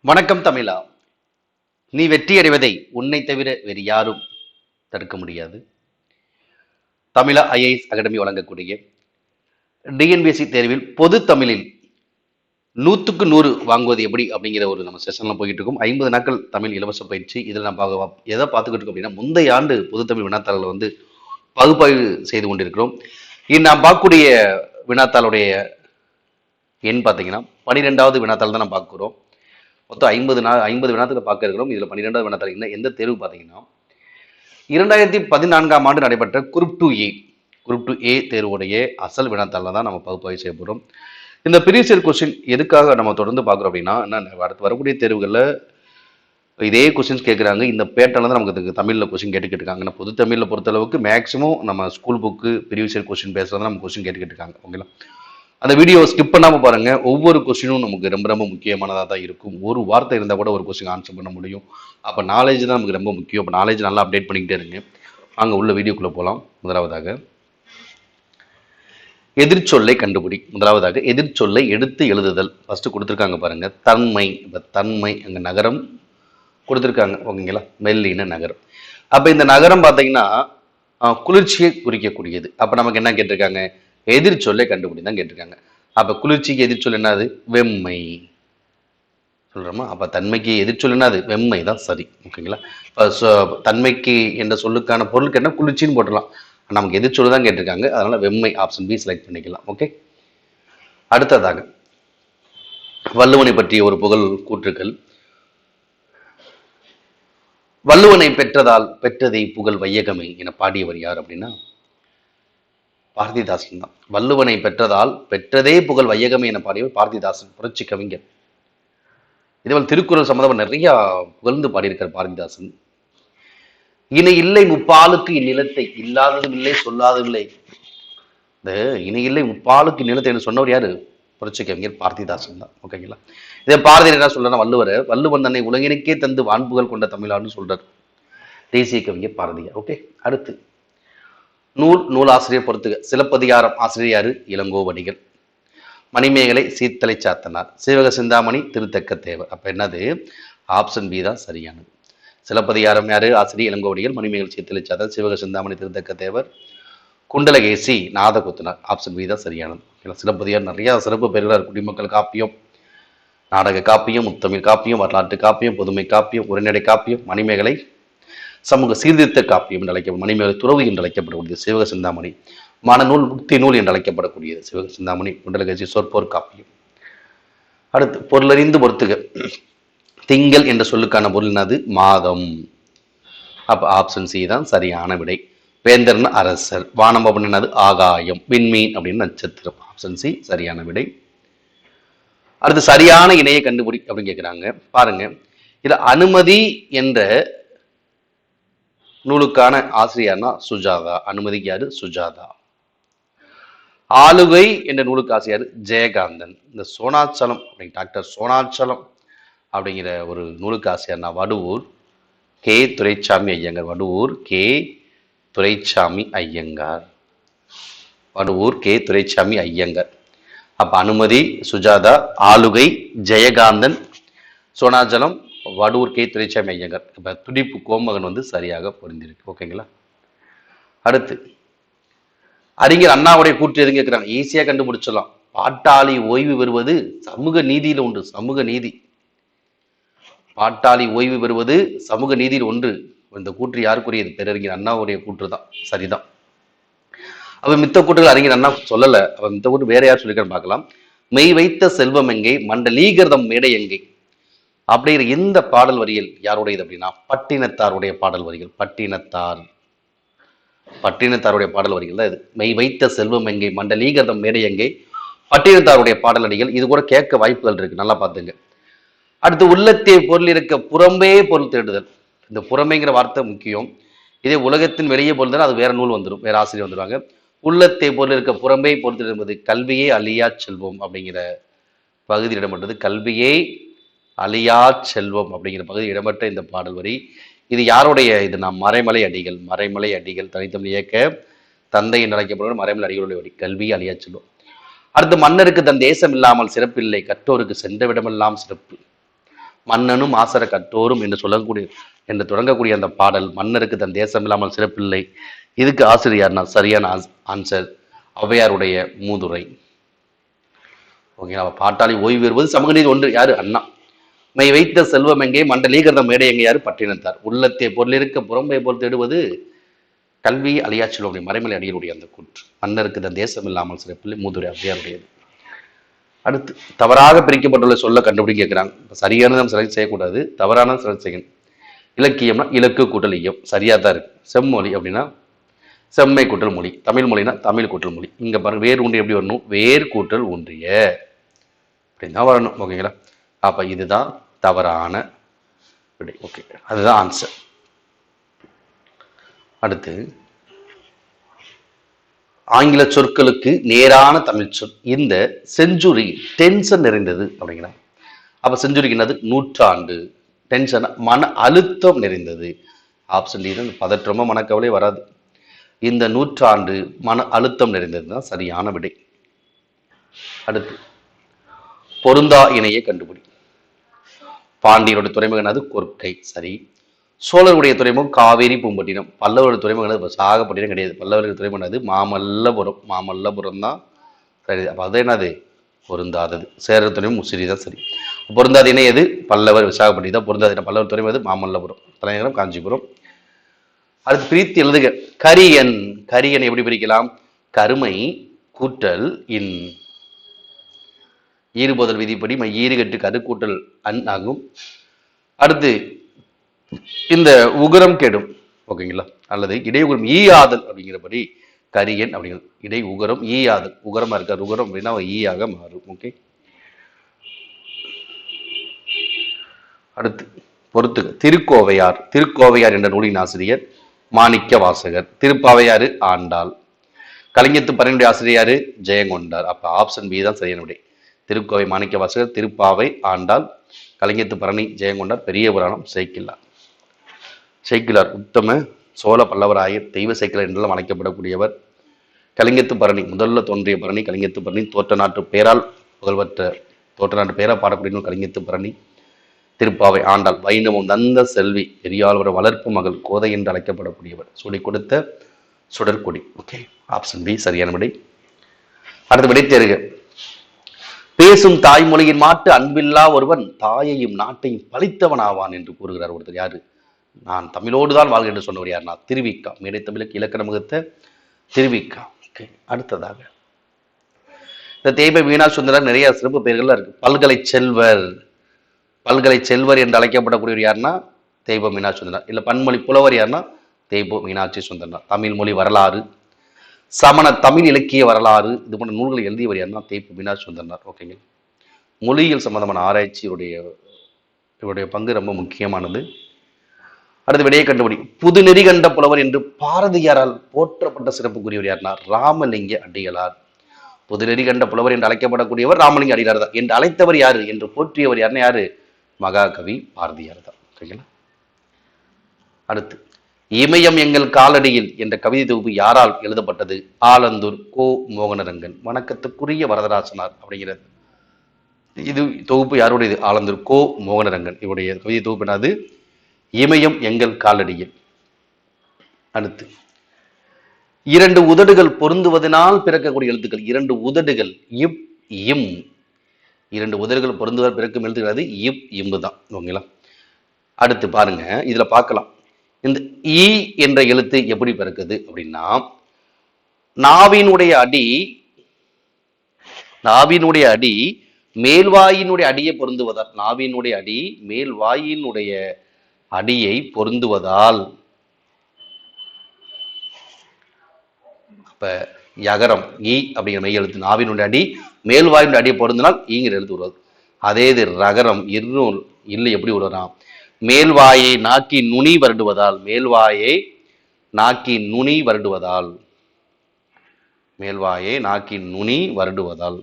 வணக்கம் தமிழா. நீ வெற்றி அடைவதை உன்னை தவிர வேறு யாரும் தடுக்க முடியாது. தமிழா ஐஏஎஸ் அகாடமி வழங்கக்கூடிய டிஎன்பிஎஸ்சி தேர்வில் பொது தமிழில் 100க்கு 100 வாங்குவது எப்படி அப்படிங்கிற ஒரு நம்ம செஷன்லாம் போயிட்டு இருக்கும். 50 நாட்கள் தமிழ் இலவச பயிற்சி. இதில் நம்ம எதை பார்த்துக்கிட்டு இருக்கோம் அப்படின்னா, முந்தைய ஆண்டு பொது தமிழ் வினாத்தாள்களை பகுப்பாய்வு செய்து கொண்டிருக்கிறோம். நாம் பார்க்கக்கூடிய வினாத்தாளுடைய எண் பார்த்தீங்கன்னா 12வது வினாத்தாள் தான் நம்ம பார்க்குறோம். மொத்தம் 50 வினாத்தில் பார்க்க இருக்கிறோம். இதில் 12வது வினாத்தாள் என்ன எந்த தேர்வு பார்த்தீங்கன்னா, 2014ஆம் ஆண்டு நடைபெற்ற குரூப் டூ ஏ தேர்வுடைய அசல் வினாத்தாளில் தான் நம்ம பகுப்பாய்வு செய்ய போகிறோம். இந்த ப்ரீவியஸ் கொஸ்டின் எதுக்காக நம்ம தொடர்ந்து பார்க்குறோம் அப்படின்னா, அடுத்து வரக்கூடிய தேர்வுகளில் இதே கொஸ்டின்ஸ் கேட்குறாங்க. இந்த பேட்டர்ல தான் நமக்கு தமிழில் கொஸ்டின் கேட்டுக்கிட்டு இருக்காங்க. பொது தமிழில் பொறுத்தளவுக்கு மேக்ஸிமம் நம்ம ஸ்கூல் புக்கு ப்ரீவியஸ் கொஸ்டின் பேசுறதா நம்ம கொஸ்டின் கேட்டுக்கிட்டு இருக்காங்க. ஓகேங்களா? அந்த வீடியோ ஸ்கிப் பண்ணாமல் பாருங்க. ஒவ்வொரு கொஸ்டினும் நமக்கு ரொம்ப ரொம்ப முக்கியமானதாக தான் இருக்கும். ஒரு வார்த்தை இருந்தால் கூட ஒரு கொஸ்டின் ஆன்சர் பண்ண முடியும். அப்போ நாலேஜ் தான் நமக்கு ரொம்ப முக்கியம். அப்போ நாலேஜ் நல்லா அப்டேட் பண்ணிக்கிட்டே இருங்க. அங்கே உள்ள வீடியோக்குள்ளே போகலாம். முதலாவதாக எதிர்ச்சொல்லை கண்டுபிடி. முதலாவதாக எதிர்ச்சொல்லை எடுத்து எழுதுதல். ஃபர்ஸ்ட் கொடுத்துருக்காங்க பாருங்க, தன்மை. இப்போ தன்மை அங்கே நகரம் கொடுத்துருக்காங்க. ஓகேங்களா? மெல்லின நகரம். அப்போ இந்த நகரம் பார்த்தீங்கன்னா குளிர்ச்சியை குறிக்கக்கூடியது. அப்போ நமக்கு என்ன கேட்டிருக்காங்க? எதிர்ச்சொல்லை கண்டுபிடி தான் கேட்டிருக்காங்க. அப்போ குளிர்ச்சிக்கு எதிர்ச்சொல் என்னது? வெம்மை சொல்கிறோமா? அப்போ தன்மைக்கு எதிர்ச்சொல் என்னது? வெம்மை தான் சரி. ஓகேங்களா? இப்போ தன்மைக்கு என்ற சொல்லுக்கான பொருளுக்கு என்ன? குளிர்ச்சின்னு போட்டுடலாம். நமக்கு எதிர்ச்சொல் தான் கேட்டிருக்காங்க. அதனால வெம்மை ஆப்ஷன் பி செலக்ட் பண்ணிக்கலாம். ஓகே. அடுத்ததாக வள்ளுவனை பற்றிய ஒரு புகழ் கூற்றுக்கள். வள்ளுவனை பெற்றதை புகழ் வையகமே என பாடியவர் யார் அப்படின்னா, பாரதிதாசன் தான். வள்ளுவனை பெற்றதே புகழ் வையகமே என பாடியவர் பாரதிதாசன், புரட்சி கவிஞர். இதேபோல் திருக்குறள் சம்பந்தமாக நிறைய புகழ்ந்து பாடியிருக்கார் பாரதிதாசன். இணை இல்லை முப்பாலுக்கு இந்நிலத்தை, இல்லாததும் இல்லை சொல்லாததும் இல்லை. இந்த இணை இல்லை முப்பாலுக்கு நிலத்தை என்று சொன்னவர் யாரு? புரட்சி கவிஞர் பாரதிதாசன் தான். ஓகேங்களா? இதை பாரதியார் என்ன சொல்றாரு? வள்ளுவன் தன்னை உலகினுக்கே தந்து வான்புகள் கொண்ட தமிழ்நாடுன்னு சொல்றாரு. தேசிய கவிஞர் பாரதியார். ஓகே. அடுத்து நூலாசிரியர் பொறுத்துக. சிலப்பதிகாரம் ஆசிரியர் யாரு? இளங்கோவடிகள். மணிமேகலை சீத்தலை சாத்தனார். சீவக சிந்தாமணி திருத்தக்க தேவர். அப்ப என்னது? ஆப்ஷன் பி தான் சரியானது. சிலப்பதிகாரம் யாரு? ஆசிரியர் இளங்கோவடிகள். மணிமேகலை சீத்தலை சாத்தனார். சிவக சிந்தாமணி திருத்தக்க தேவர். குண்டலகேசி நாதகுத்தனார். ஆப்ஷன் பி தான் சரியானது. சிலப்பதிகாரம் நிறைய சிறப்பு பெயர்களார். குடிமக்கள் காப்பியம், நாடக காப்பியம், முத்தமிழ் காப்பியம், வரலாற்று காப்பியம், புதுமை காப்பியம், உரைநடை காப்பியம். மணிமேகலை சமூக சீர்திருத்த காப்பியம் என்று அழைக்கப்படும். மணிமேகலை துறவு என்று அழைக்கப்படக்கூடியது. சிவக சிந்தாமணி மனநூல் முக்தி நூல் என்று அழைக்கப்படக்கூடியது. சிவக சிந்தாமணி. குண்டலகேசி சொற்போர் காப்பியம். அடுத்து பொருளறிந்து பொறுத்துக. திங்கள் என்ற சொல்லுக்கான பொருள் என்னது? மாதம். அப்ப ஆப்ஷன் சி தான் சரியான விடை. வேந்தர்னு அரசர். வானம் அப்படின்னு என்னது? ஆகாயம். விண்மீன் அப்படின்னு நட்சத்திரம். ஆப்ஷன் சி சரியான விடை. அடுத்து சரியான இணையை கண்டுபிடி அப்படின்னு கேட்கிறாங்க. பாருங்க, இதுல அனுமதி என்ற நூலுக்கான ஆசிரியர்னா சுஜாதா. அனுமதிக்கு யாரு? சுஜாதா. ஆளுகை என்ற நூலுக்கு ஆசிரியர் ஜெயகாந்தன். இந்த சோனாச்சலம் டாக்டர் சோனாச்சலம் அப்படிங்கிற ஒரு நூலுக்கு ஆசிரியர்னா Vaduvur K Duraisamy Iyengar. Vaduvur K Duraisamy Iyengar. Vaduvur K Duraisamy Iyengar. அப்ப அனுமதி சுஜாதா, ஆளுகை ஜெயகாந்தன், சோனாச்சலம், வடுவூர் கே துரைசாமி ஐயங்கார். இப்ப துடிப்பு கோமகன் சரியாக பொருந்திருக்கு. ஓகேங்களா? அடுத்து அறிஞர் அண்ணாவுடைய கூற்று எதுவும் கேட்கிறாங்க. ஈஸியா கண்டுபிடிச்சிடலாம். பாட்டாளி ஓய்வு பெறுவது சமூக நீதியில் ஒன்று. சமூக நீதி. பாட்டாளி ஓய்வு பெறுவது சமூக நீதியில் ஒன்று. இந்த கூற்று யாருக்குரியது? பேரறிஞர் அண்ணாவுடைய கூற்று தான். சரிதான். அவ மித்த கூற்றுகள் அறிஞர் அண்ணா சொல்லல. அவ மித்த கூற்று வேற யார் சொல்லிருக்கான்னு பார்க்கலாம். மெய் வைத்த செல்வம் எங்கே, மண்டலீகர்தம் மேடை எங்கே அப்படிங்கிற இந்த பாடல் வரிகள் யாருடையது அப்படின்னா, பட்டினத்தாருடைய பாடல் வரிகள். பட்டினத்தாருடைய பாடல் வரிகள் தான் இது. மெய் வைத்த செல்வம் எங்கே, மண்டலீகர்தம் மேடை எங்கே, பட்டினத்தாருடைய பாடல் அடிகள். இது கூட கேட்க வாய்ப்புகள் இருக்கு. நல்லா பார்த்துங்க. அடுத்து உள்ளத்தே பொருள் இருக்க புறம்பே பொருள் தேடுதல். இந்த புறம்பேங்கிற வார்த்தை முக்கியம். இதே உலகத்தின் வெளியே பொருள் அது வேற நூல் வந்துடும், வேற ஆசிரியர் வந்துடுவாங்க. உள்ளத்தே பொருள் இருக்க புறம்பே பொருள் தேடுதல் என்பது கல்வியே அழியா செல்வம் அப்படிங்கிற பகுதி இடம்பெற்றது. கல்வியே அழியா செல்வம் அப்படிங்கிற பகுதி இடம்பெற்ற இந்த பாடல் வரி. இது யாருடைய? இது நாம் மறைமலை அடிகள் தனித்தமிழ் இயக்க தந்தை என்று அழைக்கப்படுகிற மறைமலை அடிகளுடைய வரி. கல்வி அழியா செல்வம். அடுத்து மன்னருக்கு தன் தேசம் இல்லாமல் சிறப்பில்லை, கற்றோருக்கு சென்ற விடமெல்லாம் சிறப்பு. மன்னனும் ஆசர கட்டோரும் என்று சொல்லக்கூடிய என்று தொடங்கக்கூடிய அந்த பாடல், மன்னருக்கு தன் தேசம் இல்லாமல் சிறப்பில்லை. இதுக்கு ஆசிரியர்னா சரியான ஆன்சர் ஔவையாருடைய மூதுரை. ஓகேங்களா? பாட்டாளி ஓய்வு பெறுவது சமூகநீதி ஒன்று. யாரு? அண்ணா. மை வைத்த செல்வம் எங்கே மண்டலீகிருதம் மேடை எங்கே? யாரு? பட்டினத்தார். உள்ளத்தை பொருளிருக்க புறம்பை போல் தேடுவது கல்வி அழியா செல்வம் மறைமலை அடிகளுடைய அந்த கூற்று. மன்னருக்கு தன் தேசம் இல்லாமல் சிறப்பில்லை, மூதுரை ஔவையாருடையது. அடுத்து தவறாக பிரிக்கப்பட்டுள்ள சொல்ல கண்டுபிடி கேட்கிறாங்க. சரியானது நம்ம செலக்ட் செய்யக்கூடாது, தவறானது செலக்ட் செய்யணும். இலக்கியம்னா இலக்கு கூட்டல் ஐயம், சரியா தான் இருக்கு. செம்மொழி அப்படின்னா செம்மை கூட்டல் மொழி, தமிழ் மொழினா தமிழ் கூட்டல் மொழி. இங்க பாருங்க வேர் ஒன்றிய எப்படி வரணும்? வேர் கூட்டல் ஒன்றிய அப்படின்னா வரணும். ஓகேங்களா? அப்ப இதுதான் தவறான விடை. ஓகே, அதுதான் ஆன்சர். அடுத்து ஆங்கில சொற்களுக்கு நேரான தமிழ் சொல். இந்த செஞ்சுரி டென்ஷன் நிறைந்தது அப்படிங்கிற. அப்ப செஞ்சுரிக்கு என்னது? நூற்றாண்டு. டென்ஷன் மன அழுத்தம் நிறைந்தது. ஆப்ஷன் டி தான். பதற்றமோ மனக்கவலை வராது. இந்த நூற்றாண்டு மன அழுத்தம் நிறைந்தது தான் சரியான விடை. அடுத்து பொருந்தா இணையை கண்டுபிடி. பாண்டியனுடைய துறைமுகம் என்னது? கொற்கை. சரி. சோழருடைய துறைமுகம் காவேரி பூம்பட்டினம். பல்லவருடைய துறைமுகம் விசாகப்பட்டினம் கிடையாது. பல்லவருடைய துறைமுகம் என்னது? மாமல்லபுரம். மாமல்லபுரம் தான் சரி. அப்ப அது என்னது? பொருந்தாதது. சேரர் துறைமுகம் முசிறி தான் சரி. பொருந்தாத இணை எது? பல்லவர் விசாகப்பட்டினம் தான் பொருந்தாத இடம். பல்லவர் துறைமுகம் எது? மாமல்லபுரம். தலைநகரம் காஞ்சிபுரம். அடுத்து பிரித்து எழுதுக. கரியன். கரியன் எப்படி பிரிக்கலாம்? கருமை கூட்டல் இன். ஈறுபோதல் விதிப்படி ஈறுகட்டு கரு கூட்டல் அன் ஆகும். அடுத்து இந்த உகரம் கெடும். ஓகேங்களா? அல்லது இடையுகரம் ஈ ஆதல் அப்படிங்கிறபடி கரியன் அப்படிங்கிறது இடை உகரம் ஈ ஆதல். உகரமா இருக்கார் உகரம் அப்படின்னா ஈயாக மாறும். ஓகே. அடுத்து பொறுத்துக. திருக்கோவையார். திருக்கோவையார் என்ற நூலின் ஆசிரியர் மாணிக்க வாசகர். திருப்பாவையாறு ஆண்டாள். கலிங்கத்து பரணியுடைய ஆசிரியர் ஜெயங்கொண்டார். அப்ப ஆப்ஷன் பி தான் சரியான விடை. திருக்கோவை மாணிக்க வாசகர், திருப்பாவை ஆண்டாள், கலிங்கத்து பரணி ஜெயங்கொண்டார், பெரிய புராணம் சேக்கிழார். சேக்கிழார் உத்தம சோழ பல்லவராயர், தெய்வ சேக்கிழார் என்றெல்லாம் அழைக்கப்படக்கூடியவர். கலிங்கத்து பரணி முதல்ல தோன்றிய பரணி கலிங்கத்து பரணி. தோற்ற நாட்டு பெயரால் புகழ்பெற்ற தோற்ற நாட்டு பெயரால் பாடக்கூடிய கலிங்கத்து பரணி. திருப்பாவை ஆண்டாள் வைணவம் தந்த செல்வி, பெரியாளர் வளர்ப்பு மகள் கோதை என்று அழைக்கப்படக்கூடியவர். சுடி கொடுத்த சுடற்கொடி. ஓகே, ஆப்ஷன் பி சரியான விடை. அடுத்த விடை தேர்க. பேசும் தாய்மொழியின் மாட்டு அன்பில்லா ஒருவன் தாயையும் நாட்டையும் பழித்தவன் ஆவான் என்று கூறுகிறார் ஒருத்தர். யாரு? நான் தமிழோடு தான் வாழ்க என்று சொன்னவர் யாருன்னா திருவிக்கா. மேடை தமிழுக்கு இலக்கண முகத்த திருவிக்கா. ஓகே. அடுத்ததாக இந்த தேய்ப மீனா சுந்தரர் நிறைய சிறப்பு பெயர்கள்லாம் இருக்கு. பல்கலை செல்வர். பல்கலை செல்வர் என்று அழைக்கப்படக்கூடியவர் யாருன்னா தேய்ப மீனாட்சி சுந்தரர். இல்ல பன்மொழி புலவர் யாருன்னா தேய்ப மீனாட்சி சுந்தரர். தமிழ் மொழி வரலாறு, சமண தமிழ் இலக்கிய வரலாறு, இது போன்ற நூல்களை எழுதியவர் யாருன்னா தேய்ப மீனாட்சி சுந்தரர். ஓகேங்க. மொழியியல் சம்பந்தமான ஆராய்ச்சி இவருடைய பங்கு ரொம்ப முக்கியமானது. அடுத்து விடையை கண்டுபிடி. புது நெறி கண்ட புலவர் என்று பாரதியாரால் போற்றப்பட்ட சிறப்புக்குரியவர் யாருன்னா ராமலிங்க அடிகளார். புது நெறி கண்ட புலவர் என்று அழைக்கப்படக்கூடியவர் ராமலிங்க அடிகளார் தான். என்று அழைத்தவர் யாரு? என்று போற்றியவர் யாருன்னா யாரு? மகாகவி பாரதியார் தான். ஓகேங்களா? அடுத்து இமயம் எங்கள் காலடியில் என்ற கவிதை தொகுப்பு யாரால் எழுதப்பட்டது? ஆலந்தூர் கோ மோகனரங்கன். வணக்கத்துக்குரிய வரதராசனார் அப்படிங்கிறது. இது தொகுப்பு யாருடையது? ஆலந்தூர் கோ மோகனரங்கன். இவருடைய கவிதை தொகுப்பு என்னது? இமயம் எங்கள் காலடியில். அடுத்து இரண்டு உதடுகள் பொருந்துவதனால் பிறக்கக்கூடிய எழுத்துக்கள். இரண்டு உதடுகள் இப் இம். இரண்டு உதடுகள் பொருந்துவதால் பிறக்கும் எழுத்துக்கள் அது இப் இம்பு தான். ஓகேங்களா? அடுத்து பாருங்க, இதுல பார்க்கலாம் இந்த ஈ என்ற எழுத்து எப்படி பிறக்குது அப்படின்னா நாவினுடைய அடி மேல்வாயினுடைய அடியை பொருந்துவதால், நாவினுடைய அடி மேல்வாயினுடைய அடியை பொருந்துவதால், அப்ப யகரம் ஈ அப்படிங்கிற மெய் எழுத்து நாவினுடைய அடி மேல்வாயினுடைய அடியை பொருந்தினால் ஈங்கிற எழுத்து வருவது. அதே இது ரகரம் இருநூல் இல்லை எப்படி வருவதாம்? மேல்வாயை நாக்கி நுனி வருடுவதால், மேல்வாயை நாக்கி நுனி வருடுவதால், மேல்வாயை நாக்கி நுனி வருடுவதால்.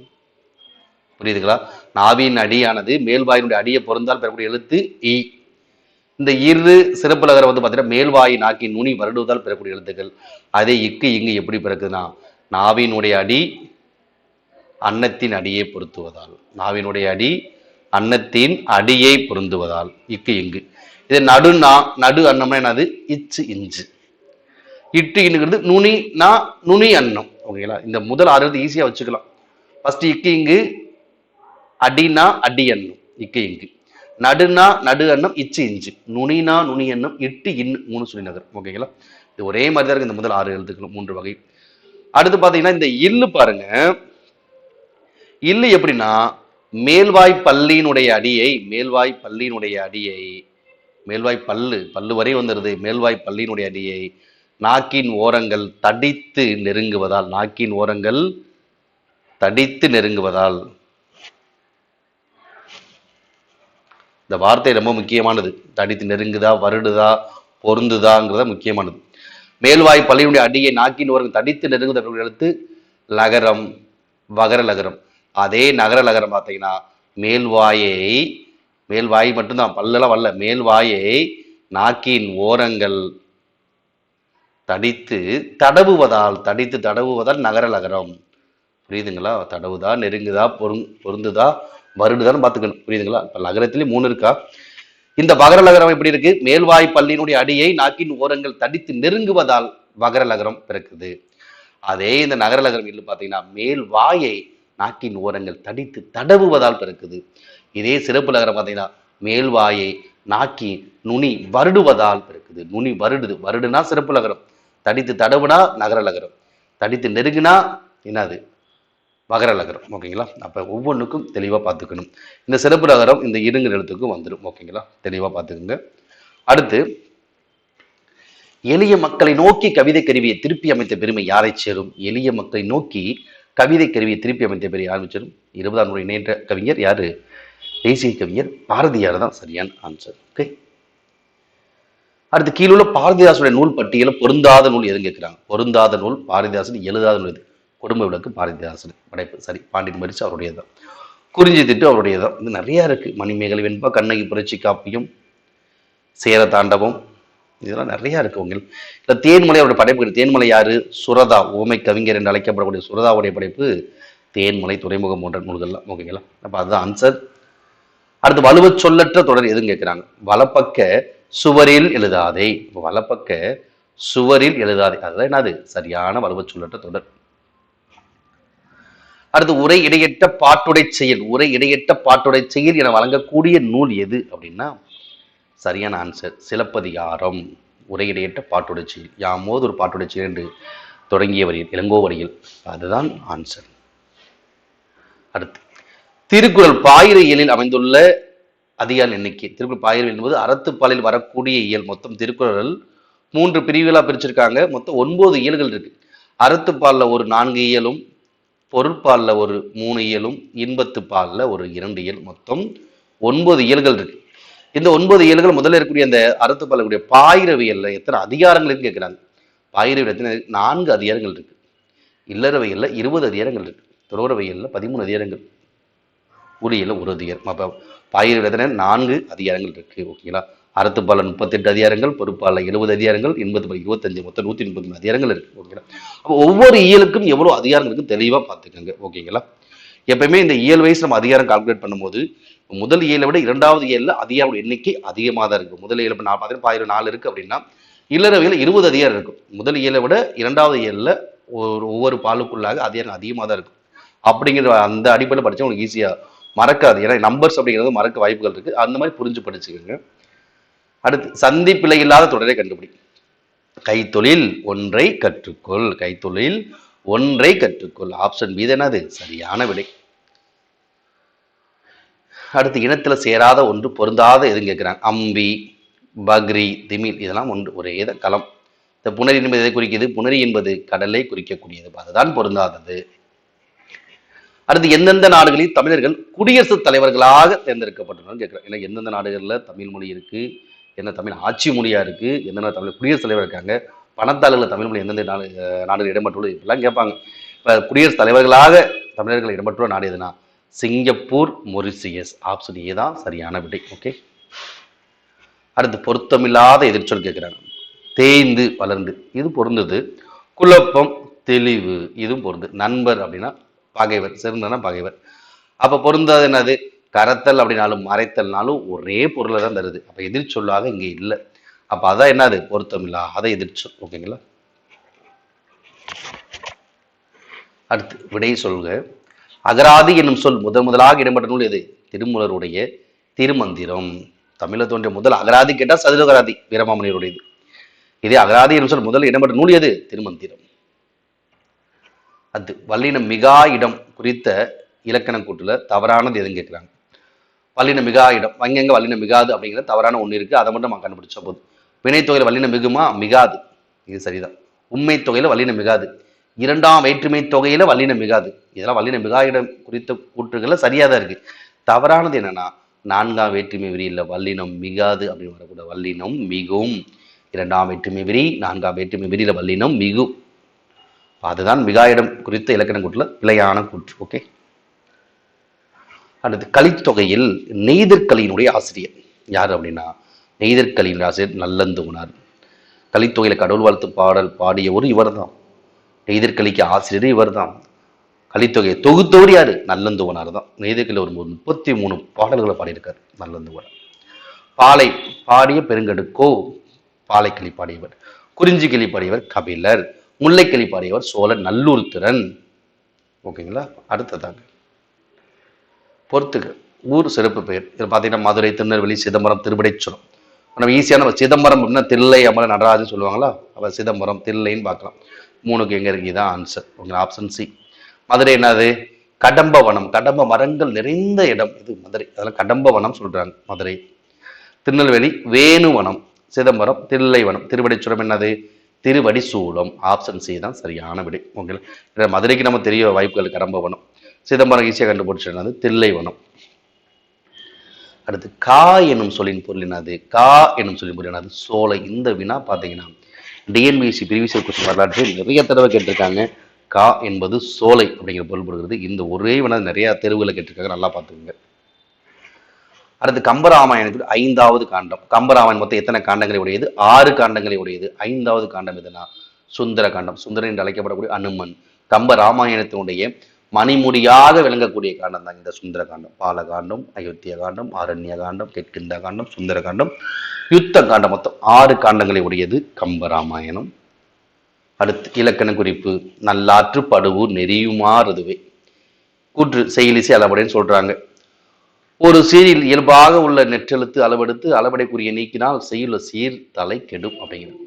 புரியுதுங்களா? நாவின் அடியானது மேல்வாயினுடைய அடியை பொருந்தால் பெறக்கூடிய எழுத்து ஈ. இந்த இரு சிறப்புலகரம் வந்து பார்த்தீங்கன்னா மேல்வாயை நாக்கி நுனி வருடுவதால் பெறக்கூடிய எழுத்துக்கள். அதே இக்கு இங்கு எப்படி பிறக்குதுன்னா நாவினுடைய அடி அன்னத்தின் அடியை பொருத்துவதால், நாவினுடைய அடி அன்னத்தின் அடியை பொருந்துவதால் இக்கு இங்கு. இது நடு அன்னம்னா என்னது? இச்சு இஞ்சு. இட்டு இன்னுங்கிறது நுனி அன்னம். ஓகேங்களா? இந்த முதல் 6 எழுத்து ஈஸியா வச்சுக்கலாம். ஃபர்ஸ்ட் இக்கு இங்கு, அடினா அடி அன்னம் இக்கு இங்கு, நடுனா நடு அன்னம் இச்சு இஞ்சு, நுனினா நுனி அன்னம் இட்டு இன்னு 3 சுழி நகர். ஓகேங்களா? இது ஒரே மாதிரி தான் இருக்கு இந்த முதல் 6 எழுத்துக்களும் 3 வகை. அடுத்து பாத்தீங்கன்னா இந்த இல்லு பாருங்க. இல்லு எப்படின்னா மேல்வாய் பல்லினுடைய அடியை மேல்வாய் பல்லு வரை வந்துருது. மேல்வாய் பல்லினுடைய அடியை நாக்கின் ஓரங்கள் தடித்து நெருங்குவதால் இந்த வார்த்தை ரொம்ப முக்கியமானது. தடித்து நெருங்குதா, வருடுதா, பொருந்துதாங்கிறத முக்கியமானது. மேல்வாய் பல்லினுடைய அடியை நாக்கின் ஓரங்கள் தடித்து நெருங்குதல் எழுத்து லகரம், வகர லகரம். அதே நகர லகரம் பார்த்தீங்கன்னா மேல்வாய் மட்டும்தான், பல்லெல்லாம் வரல. மேல்வாயை நாக்கின் ஓரங்கள் தடித்து தடவுவதால் நகர லகரம். புரியுதுங்களா? தடவுதா, நெருங்குதா, பொருந்துதா, வருடுதான்னு பார்த்துக்கணும். புரியுதுங்களா? இப்ப லகரத்திலே 3 இருக்கா. இந்த வகர லகரம் எப்படி இருக்கு? மேல்வாய் பல்லினுடைய அடியை நாக்கின் ஓரங்கள் தடித்து நெருங்குவதால் வகர லகரம் பிறக்குது. அதே இந்த நகர லகரம் இல்லை பார்த்தீங்கன்னா மேல்வாயை நாக்கின் ஓரங்கள் தடித்து தடவுவதால் பிறக்குது. இதே சிறப்பு லகரம் பார்த்தீங்கன்னா மேல்வாயை நாக்கி நுனி வருடுவதால் பிறக்குது. நுனி வருடுனா சிறப்பு லகரம், தடித்து தடவுனா நகர லகரம், தடித்து நெருங்குனா என்னது? வகர லகரம். ஓகேங்களா? அப்ப ஒவ்வொன்றுக்கும் தெளிவா பார்த்துக்கணும். இந்த சிறப்பு லகரம் இந்த இருங்கிற எழுத்துக்கும் வந்துடும். ஓகேங்களா? தெளிவா பார்த்துக்குங்க. அடுத்து எளிய மக்களை நோக்கி கவிதை கருவியை திருப்பி அமைத்த பெருமை யாரை சேரும்? எளிய மக்களை நோக்கி கவிதை கருவியை திருப்பி அமைத்த பெருமை யாரை சேரும்? 20ஆம் நூற்றாண்டு இணையற்ற கவிஞர் யாரு? தேசிய கவிஞர் பாரதியார் தான் சரியான ஆன்சர். ஓகே. அடுத்து கீழுள்ள பாரதிதாசனுடைய நூல் பட்டியல பொருந்தாத நூல் எதுன்னு கேட்கிறாங்க. பொருந்தாத நூல் பாரதிதாசன் எழுதாத நூல் எது? குடும்ப விளக்கு பாரதிதாசன் படைப்பு. சரி. பாண்டியன் மரிச்சு அவருடையதான். குறிஞ்சி திட்டு அவருடையதான். இது நிறைய இருக்கு. மணிமேகலை வெண்பா, கண்ணகி புரட்சி காப்பியம், சேர தாண்டவம், இதெல்லாம் நிறைய இருக்கு உங்களுக்கு. இல்ல தேன்மலை அவருடைய படைப்பு. தேன்மலை யாரு? சுரதா, ஊமை கவிஞர் என்று அழைக்கப்படக்கூடிய சுரதாவுடைய படைப்பு தேன்மலை, துறைமுகம் போன்ற நூல்கள்லாம். ஓகேங்களா? அப்ப அதுதான் ஆன்சர். அடுத்து வலுவ சொல்லற்ற தொடர் எதுன்னு கேட்கிறாங்க. வலப்பக்க சுவரில் எழுதாதே. வலப்பக்க சுவரில் எழுதாதே, அதுதான் என்னது? சரியான வலுவ சொல்லற்ற தொடர். அடுத்து உரை இடையற்ற பாட்டுடை செயல் என வழங்கக்கூடிய நூல் எது அப்படின்னா சரியான ஆன்சர் சிலப்பதிகாரம். உரை இடையற்ற பாட்டுடை செயல், யாமோது ஒரு பாட்டுடை செயல் என்று தொடங்கிய வரியில், இளங்கோவடியில், அதுதான் ஆன்சர். அடுத்து திருக்குறள் பாயிர இயலில் அமைந்துள்ள அதிகார எண்ணிக்கை. திருக்குறள் பாயிர என்பது அறத்துப்பாலில் வரக்கூடிய இயல். மொத்தம் திருக்குறள் 3 பிரிவுகளா பிரிச்சிருக்காங்க. மொத்தம் 9 இயல்கள் இருக்கு. அறத்துப்பால்ல ஒரு 4 இயலும், பொருட்பால்ல ஒரு 3 இயலும், இன்பத்து பால்ல ஒரு 2 இயல், மொத்தம் 9 இயல்கள் இருக்கு. இந்த 9 இயல்கள் முதல்ல இருக்கக்கூடிய அந்த அறத்துப்பால்ல கூடிய பாயிரவியல்ல எத்தனை அதிகாரங்கள் கேட்கிறாங்க. பாயிரவியல் எத்தனை? 4 அதிகாரங்கள் இருக்கு. இல்லறவியல்ல 20 அதிகாரங்கள் இருக்கு. துறவரவியல்ல 13 அதிகாரங்கள், உரியல்ல 1 அதிகாரம். அப்ப பாயிரவியல் எத்தனை? 4 அதிகாரங்கள் இருக்கு. ஓகேங்களா? அறத்துப்பால 38 அதிகாரங்கள், பொறுப்பால 70 அதிகாரங்கள், இன்பத்துப்பால் 25, மொத்தம் 133 அதிகாரங்கள் இருக்கு. ஓகேங்களா? அப்போ ஒவ்வொரு இயலுக்கும் எவ்வளவு அதிகாரங்கள் இருக்கு தெளிவா பார்த்துக்கோங்க. ஓகேங்களா? எப்பயுமே இந்த இயல் வைஸ் நம்ம அதிகாரம் கால்குலேட் பண்ணும்போது முதல் இயலை விட 2வது இயல்ல அதிகார எண்ணிக்கை அதிகமாக தான் இருக்கும். முதல் இயல் நான் பார்த்தீங்கன்னா 4 இருக்கு அப்படின்னா இல்லறவியல் 20 அதிகாரம் இருக்கும். முதல் இயலை விட 2வது இயல்ல ஒவ்வொரு பாலுக்குள்ளாக அதிகாரம் அதிகமாக தான் இருக்கும். அப்படிங்கிற அந்த அடிப்படையில் படிச்சா உங்களுக்கு ஈஸியா மறக்காது. ஏன்னா நம்பர்ஸ் அப்படிங்கிறது மறக்க வாய்ப்புகள் இருக்கு. அந்த மாதிரி புரிஞ்சு படிச்சுக்கோங்க. அடுத்து சந்தி பிழை இல்லாத தொடரை கண்டுபிடி. கைத்தொழில் ஒன்றை கற்றுக்கொள். ஆப்ஷன் பி என்னது? சரியான விடை. அடுத்து இனத்துல சேராத ஒன்று பொருந்தாத எதுன்னு கேட்கிறாங்க. அம்பி, பக்ரி, திமில், இதெல்லாம் ஒரே களம். இந்த புணரி என்பது எதை குறிக்கிறது? புணரி என்பது கடலை குறிக்கக்கூடியது. அதுதான் பொருந்தாதது. அடுத்து எந்தெந்த நாடுகளில் தமிழர்கள் குடியரசுத் தலைவர்களாக தேர்ந்தெடுக்கப்பட்டுள்ளனர் கேட்கிறேன். ஏன்னா எந்தெந்த நாடுகள்ல தமிழ் மொழி இருக்கு, என்ன தமிழ் ஆட்சி மொழியா இருக்கு, என்னென்ன தமிழ் குடியரசுத் தலைவர் இருக்காங்க, பணத்தாளர்கள் தமிழ் மொழி எந்தெந்த நாடுகள் இடம்பெற்றுள்ளது, இப்பெல்லாம் கேட்பாங்க. இப்ப குடியரசுத் தலைவர்களாக தமிழர்கள் இடம்பெற்றுள்ள நாடு எதுனா சிங்கப்பூர், மொரிசியஸ். ஆப்ஷன் ஏ தான் சரியான விடை. ஓகே. அடுத்து பொருத்தமில்லாத எதிர்ச்சொல் கேட்கிறாங்க. தேய்ந்து வளர்ந்து, இது பொருந்தது. குழப்பம், தெளிவு, இதுவும் பொருந்து. நண்பர் அப்படின்னா பகைவர், சிறந்தனா பகைவர். அப்ப பொருந்தாது என்னது? கரத்தல் அப்படின்னாலும் மறைத்தல்னாலும் ஒரே பொருளை தான் தருது. அப்போ எதிர்ச்சொல்லாக இங்கே இல்லை. அப்போ அதான் என்னது பொருத்தம் இல்லாத எதிர்ச்சொல். ஓகேங்களா? அடுத்து விடை சொல்க. அகராதி என்னும் சொல் முதலாக இடம்பெற்ற நூல் எது? திருமூலருடைய திருமந்திரம். தமிழ தோன்றிய முதல் அகராதி கேட்டால் சதுரகராதி வீரமாமுனிவருடையது. இதே அகராதி என்னும் சொல் முதல் இடம்பெற்ற நூல் எது? திருமந்திரம். அது வல்லினம் மிகா இடம் குறித்த இலக்கண கூட்டுல தவறானது எதுன்னு கேட்கிறாங்க. வல்லினம் மிகா இடம், எங்க வல்லினம் மிகாது அப்படிங்கிற தவறான ஒன்று இருக்கு. அதை மட்டும் நம்ம கண்டுபிடிச்ச போது வினைத்தொகையில வல்லினம் மிகுமா? மிகாது. இது சரிதான். உண்மை தொகையில வல்லினம் மிகாது. இரண்டாம் வேற்றுமை தொகையில வல்லினம் மிகாது. இதெல்லாம் வல்லினம் மிகா இடம் குறித்த கூற்றுகள்ல சரியா தான் இருக்கு. தவறானது என்னன்னா நான்காம் வேற்றுமை விரியில் வல்லினம் மிகாது அப்படின்னு வரக்கூடாது. வல்லினம் மிகும். இரண்டாம் வேற்றுமை விரி, நான்காம் வேற்றுமை விரியில வல்லினம் மிகும். அதுதான் மிகாயிடம் குறித்த இலக்கண கூற்றுல பிழையான கூற்று. ஓகே. அடுத்து கலித்தொகையில் நெய்தற்கலியினுடைய ஆசிரியர் யார் அப்படின்னா நெய்தற்கலியினுடைய ஆசிரியர் நல்லந்துவனார். கலித்தொகையில கடவுள் வாழ்த்து பாடல் பாடியவர் இவர் தான். நெய்தற்கலிக்கு ஆசிரியர் இவர் தான். கலித்தொகையை தொகுத்தவர் யாரு? நல்லந்துவனார் தான். நெய்தற்கலியில் ஒரு 33 பாடல்களை பாடியிருக்கார் நல்லந்துவனார். பாலை பாடிய பெருங்கடுக்கோ பாலைக்கிளி பாடியவர். குறிஞ்சிக்கிளி பாடியவர் கபிலர். முல்லைக்கிளி பாடியவர் சோழ நல்லூர் திறன். ஓகேங்களா? அடுத்ததாக பொறுத்துக்க ஊர் சிறப்பு பெயர். இதில் பார்த்தீங்கன்னா மதுரை, திருநெல்வேலி, சிதம்பரம், திருவிடைச்சுரம். நம்ம ஈஸியான சிதம்பரம் அப்படின்னா தில்லை அமல நடராஜன் சொல்லுவாங்களா? அப்போ சிதம்பரம் தில்லைன்னு பார்க்கலாம். 3க்கு எங்கே இருக்கு? தான் ஆன்சர். ஓகேங்களா? Option C. மதுரை என்னது? கடம்பவனம். கடம்ப மரங்கள் நிறைந்த இடம் இது மதுரை. அதெல்லாம் கடம்பவனம் சொல்றாங்க மதுரை. திருநெல்வேலி வேணுவனம். சிதம்பரம் தில்லைவனம். திருவடிச்சுரம் என்னது? திருவடி சூலம். ஆப்ஷன் சி தான் சரியான விடை. ஓகேங்களா? மதுரைக்கு நம்ம தெரிய வாய்ப்புகள் கடம்பவனம். சிதம்பரம் ஈஸியாக கண்டுபிடிச்சது தில்லைவனம். அடுத்து கா என்னும் சொல்லின் பொருள் என்னது? கா என்னும் சொல்லின் பொருள் என்னது? சோலை. இந்த வினா பார்த்தீங்கன்னா டிஎன்பிஎஸ்சி பிரிவிசை கொஸ்டின் வரலாற்று நிறைய தடவை கேட்டிருக்காங்க. கா என்பது சோலை அப்படிங்கிற பொருள் படுகிறது. இந்த ஒரே வினா நிறைய தேர்வுகளை கேட்டிருக்காங்க. நல்லா பார்த்துக்கோங்க. அடுத்து கம்பராமாயணத்தில் 5வது காண்டம். கம்பராமாயணம் மொத்தம் எத்தனை காண்டங்களை உடையது? 6 காண்டங்களை உடையது. 5வது காண்டம் எதுனா சுந்தர காண்டம். சுந்தரன் என்று அழைக்கப்படக்கூடிய அனுமன். கம்ப ராமாயணத்தினுடைய மணிமுடியாக விளங்கக்கூடிய காண்டம் தான் இந்த சுந்தர காண்டம். பாலகாண்டம், அயோத்திய காண்டம், ஆரண்ய காண்டம், கெட்கிந்த காண்டம், சுந்தர காண்டம், யுத்த காண்டம். மொத்தம் 6 காண்டங்களை உடையது கம்பராமாயணம். அடுத்து இலக்கண குறிப்பு. நல்லாற்று படுவு நெறியுமாறுதுவே. கூற்று செயலிசை அளபடைன்னு சொல்றாங்க. ஒரு சீரில் இயல்பாக உள்ள நெற்றெழுத்து அளவெடுத்து அளபடைக்குரிய நீக்கினால் செய்யுள்ள சீர் தலை கெடும் அப்படிங்கிறது.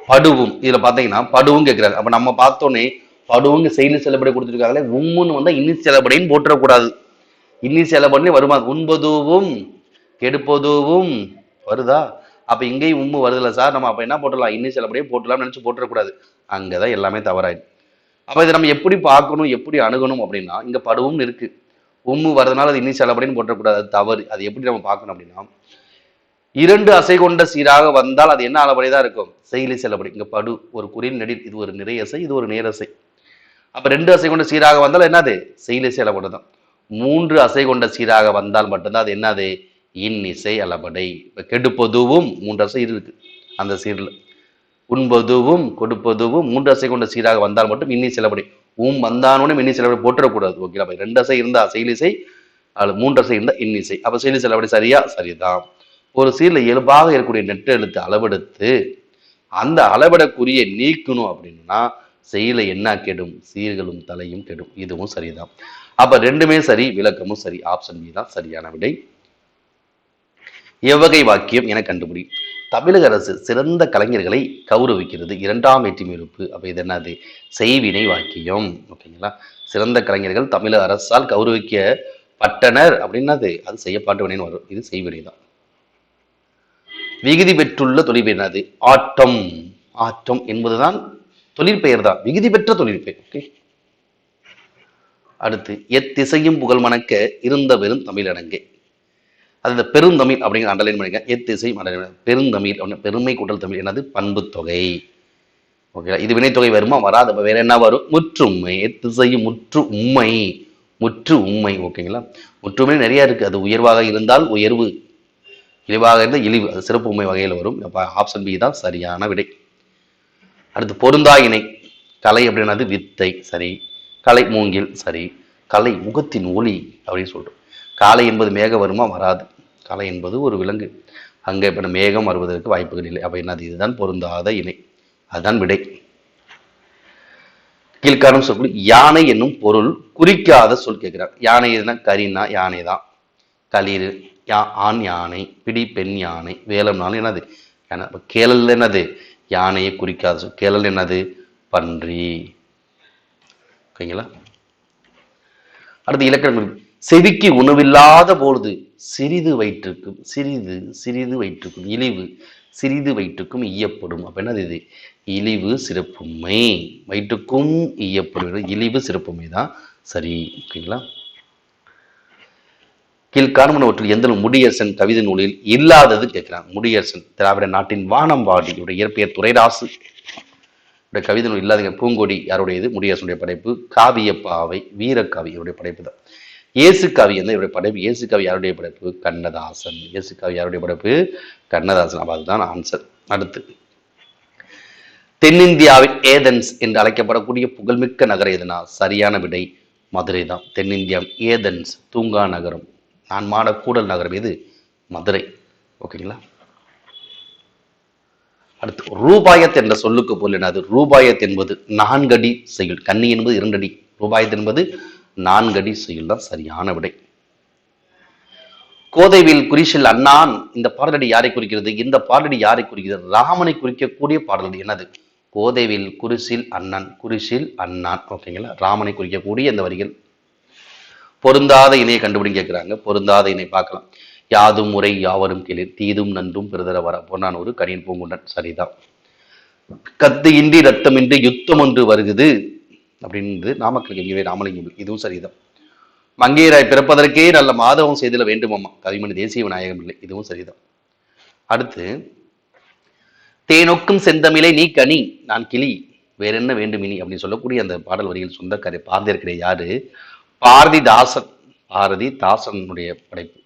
படுவும் இதுல பாத்தீங்கன்னா படுவும் கேட்கிறாங்க. அப்ப நம்ம பார்த்தோன்னே படுவுங்க செயலி செலப்படை கொடுத்துருக்காங்களே, உம்முன்னு வந்தா இன்னி செலப்படைன்னு போட்டுறக்கூடாது. இன்னி செலப்படனே வருமா? உண்பதுவும் கெடுப்பதுவும் வருதா? அப்ப இங்கேயும் உம்மு வருதுல்ல சார், நம்ம அப்ப என்ன போட்டுடலாம்? இன்னி செலப்படையே போட்டுலாம் நினைச்சு போட்டுறக்கூடாது. அங்கதான் எல்லாமே தவறாயிடும். அப்ப இதை நம்ம எப்படி பார்க்கணும், எப்படி அணுகணும் அப்படின்னா, இங்க படுவும் இருக்கு, உம்மு வரதுனால அது இன்னி செலப்படைன்னு போட்டுறக்கூடாது. அது தவறு. அது எப்படி நம்ம பார்க்கணும் அப்படின்னா, 2 அசை கொண்ட சீராக வந்தால் அது என்ன அளபடிதான் இருக்கும்? செயலி செலப்படி. இங்க படு ஒரு குறில் நெடில். இது ஒரு நிறையசை, இது ஒரு நேரசை. அப்ப 2 அசை கொண்ட சீராக வந்தால் என்னது? செயலி செலப்படு தான். 3 அசை கொண்ட சீராக வந்தால் மட்டும்தான் அது என்னது? இன்னிசை அளபடை. இப்ப கெடுப்பதுவும் 3 அசை இருக்கு அந்த சீர்ல. உண்பதுவும் கொடுப்பதுவும் 3 அசை கொண்ட சீராக வந்தால் மட்டும் இன்னி செலப்படை. வந்தானோன்னு இன்னி செலப்படை போட்டுறக்கூடாது. ஓகேங்களா? 2 அசை இருந்தா செயலிசை, அது 3 அசை இருந்தா இன்னிசை. அப்ப செயலி செலப்படை சரியா? சரிதான். ஒரு சீர்ல இயல்பாக இருக்கக்கூடிய நெட்டு எழுத்து அளவெடுத்து அந்த அளவிடக்குரிய நீக்கணும் அப்படின்னா செயல என்ன கெடும்? சீர்களும் தலையும் கெடும். இதுவும் சரிதான். அப்ப ரெண்டுமே சரி, விளக்கமும் சரி. ஆப்ஷன் பி தான் சரியான விடை. எவ்வகை வாக்கியம் என கண்டுபிடி. தமிழக அரசு சிறந்த கலைஞர்களை கௌரவிக்கிறது. 2ஆம் வேற்றுமை உறுப்பு. அப்ப இது என்னது? செய்வினை வாக்கியம். ஓகேங்களா? சிறந்த கலைஞர்கள் தமிழக அரசால் கௌரவிக்கப்பட்டனர் அப்படின்னது அது செய்யப்பாட்டு வினைன்னு வரும். இது செய்வினை தான். விகுதி பெற்றுள்ள தொழிற்பெயர் என்னது? ஆட்டம். ஆட்டம் என்பதுதான் தொழிற்பெயர் தான், விகுதி பெற்ற தொழிற்பெயர். ஓகே. அடுத்து எத்திசையும் புகழ் மணக்க இருந்த பெரும் தமிழடங்கே. அது பெருந்தமிழ் அப்படிங்கிற அண்டர்லைன் பண்ணிக்க. எத்திசையும் பெருந்தமிழ் அப்படின்னு பெருமை கூட்டல் தமிழ் என்னது? பண்பு தொகை. ஓகே. இது வினைத்தொகை வருமா? வராது. அப்ப வேற என்ன வரும்? முற்றுமை. எத்திசையும் முற்று உண்மை. முற்று உண்மை. ஓகேங்களா? முற்றுமை நிறைய இருக்கு. அது உயர்வாக இருந்தால் உயர்வு, இழிவாக இருந்தால் இழிவு. அது சிறப்பு உண்மை வகையில் வரும். அப்ப ஆப்ஷன் பி தான் சரியான விடை. அடுத்து பொருந்தா இணை. கலை அப்படின்னது வித்தை, சரி. கலை மூங்கில், சரி. கலை முகத்தின் ஒளி அப்படின்னு சொல்றோம். காலை என்பது மேகம் வருமா? வராது. காலை என்பது ஒரு விலங்கு. அங்கே இப்ப மேகம் வருவதற்கு வாய்ப்புகள் இல்லை. அப்ப என்னது? இதுதான் பொருந்தாத இணை. அதுதான் விடை. கீழ்காணும் சொல் யானை என்னும் பொருள் குறிக்காத சொல் கேட்கிறார். யானை எதுனா கரினா யானை தான். களிறு ஆண் யானை, பிடி பெண் யானை, வேலம் நாள் என்னது? கேளல் என்னது? யானையை குறிக்காத சொல். கேளல் என்னது? பன்றி. ஓகேங்களா? அடுத்து இலக்கணம். செவிக்கு உணவில்லாத பொழுது சிறிது வயிற்றுக்கும், சிறிது சிறிது வயிற்றுக்கும், இழிவு சிறிது வயிற்றுக்கும் ஈயப்படும். அப்ப என்னது இது? இழிவு சிறப்புமை. வயிற்றுக்கும் ஈயப்படும், இழிவு சிறப்புமை தான் சரி. ஓகேங்களா? கீழ்காணுவனவற்றில் எந்த முடியரசன் கவிதை நூலில் இல்லாதது கேட்கிறான். முடியரசன் திராவிட நாட்டின் வானம்பாடி இயற்பெயர் துரைராசு கவிதை நூல் இல்லாதீங்க. பூங்கொடி யாருடையது? முடியரசனுடைய படைப்பு. காவியப்பாவை வீரக்காவி இவருடைய படைப்பு தான். இயேசு காவி வந்து இவருடைய படைப்பு. இயேசு காவி யாருடைய படைப்பு? கண்ணதாசன். இயேசு காவி யாருடைய படைப்பு? கண்ணதாசன். அப்ப அதுதான் ஆன்சர். அடுத்து தென்னிந்தியாவின் ஏதென்ஸ் என்று அழைக்கப்படக்கூடிய புகழ்மிக்க நகரம் எதுனா? சரியான விடை மதுரை தான். தென்னிந்தியாவின் ஏதென்ஸ் தூங்கா நகரம், நான் மாட கூடல் நகரம் எது? மதுரை. ஓகேங்களா? அடுத்து ரூபாயத் என்ற சொல்லுக்கு பொருள் என்னது? ரூபாயத் என்பது 4 அடி செயல். கன்னி என்பது 2 அடி. ரூபாயத் என்பது 4 அடி செயல் தான் சரியான விடை. கோதைவில் குறிசில் அண்ணான் இந்த பாடலடி யாரை குறிக்கிறது? இந்த பாடலடி யாரை குறிக்கிறது? ராமனை குறிக்கக்கூடிய பாடலடி என்னது? கோதைவில் குரிசில் அண்ணன், குரிசில் அண்ணான். ஓகேங்களா? ராமனை குறிக்கக்கூடிய இந்த வரிகள். பொருந்தாத இணையை கண்டுபிடிங்க கேட்கிறாங்க. பொருந்தாத இணை பார்க்கலாம். யாதும் முறை யாவரும் கேளு, தீதும் நன்றும் பெருதர வர பொன்னான் ஒரு கடியன் பூங்குண்டன். சரிதான். கத்து இன்றி ரத்தமின்றி யுத்தம் ஒன்று வருகுது அப்படின்றது நாமக்கல் எங்கேயே ராமலிங்கம். இதுவும் சரிதான். மங்கையராய் பிறப்பதற்கே நல்ல மாதவம் செய்தல வேண்டுமாமா, கவிமணி தேசிய விநாயகம் இல்லை. இதுவும் சரிதான். அடுத்து தேனொக்கும் செந்தமிழை நீ கனி நான் கிளி வேற என்ன வேண்டும் இனி அப்படின்னு சொல்லக்கூடிய அந்த பாடல் வரியில் சொந்தக்காரை பாரதியார் யாரு? பாரதிதாசன். பாரதிதாசனுடைய படைப்பு.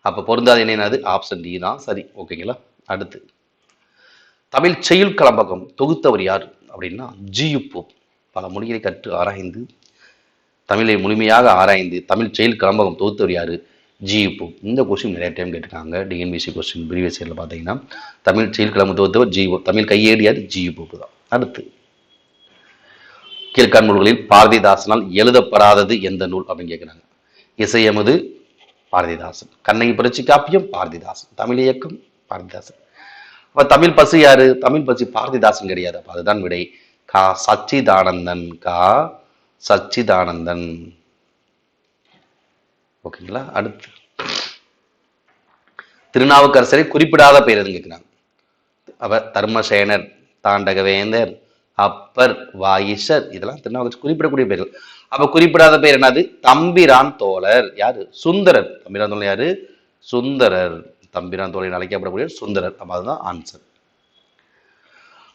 அப்ப பொருந்தாத என்னது? ஆப்ஷன் டி தான் சரி. ஓகேங்களா? அடுத்து தமிழ் செய்யுள் கலம்பகம் தொகுத்தவர் யார் அப்படின்னா ஜியுப்பு. பல மொழிகளை கற்று ஆராய்ந்து தமிழை முழுமையாக ஆராய்ந்து தமிழ் செயல் கலம்பகம் தொகுத்தவர் யாரு? ஜியுப்பு. இந்த கொஸ்டின் நிறைய டைம் கேட்டிருக்காங்க. டிஎன்பிசி கொஸ்டின் ப்ரீவியஸ் இயர்ல பார்த்தீங்கன்னா தமிழ் செயல் கலம்பகம் தொகுத்தவர் ஜியு. தமிழ் கையேடு யார்? ஜியுப்பு தான். அடுத்து கீழ்காண் நூல்களில் பாரதிதாசனால் எழுதப்படாதது எந்த நூல் அப்படின்னு கேட்கிறாங்க. இசையமது பாரதிதாசன். கண்ணகி புரட்சி காப்பியம் பாரதிதாசன். தமிழ் இயக்கம் பாரதிதாசன். அப்ப தமிழ் பசு யாரு? தமிழ் பசு பாரதிதாசன் கிடையாது. அப்ப அதுதான் விடை. கா சச்சிதானந்தன். கா சச்சிதானந்தன். ஓகேங்களா? அடுத்து திருநாவுக்கரசரை குறிப்பிடாத பெயர் எதுன்னு கேட்கிறாங்க. அவர் தர்மசேனர், தாண்டகவேந்தர், அப்பர், வாயிஷர் இதெல்லாம் திருநாவுக்கரசர் குறிப்பிடக்கூடிய பெயர்கள். அப்ப குறிப்பிடாத பெயர் என்னது? தம்பிரான் தோழர். யாரு? சுந்தரர். தம்பிரான் தோழர் யாரு? சுந்தரர். தம்பிரான் தோழர் அழைக்கப்படக்கூடிய சுந்தரர். அப்ப அதுதான் ஆன்சர்.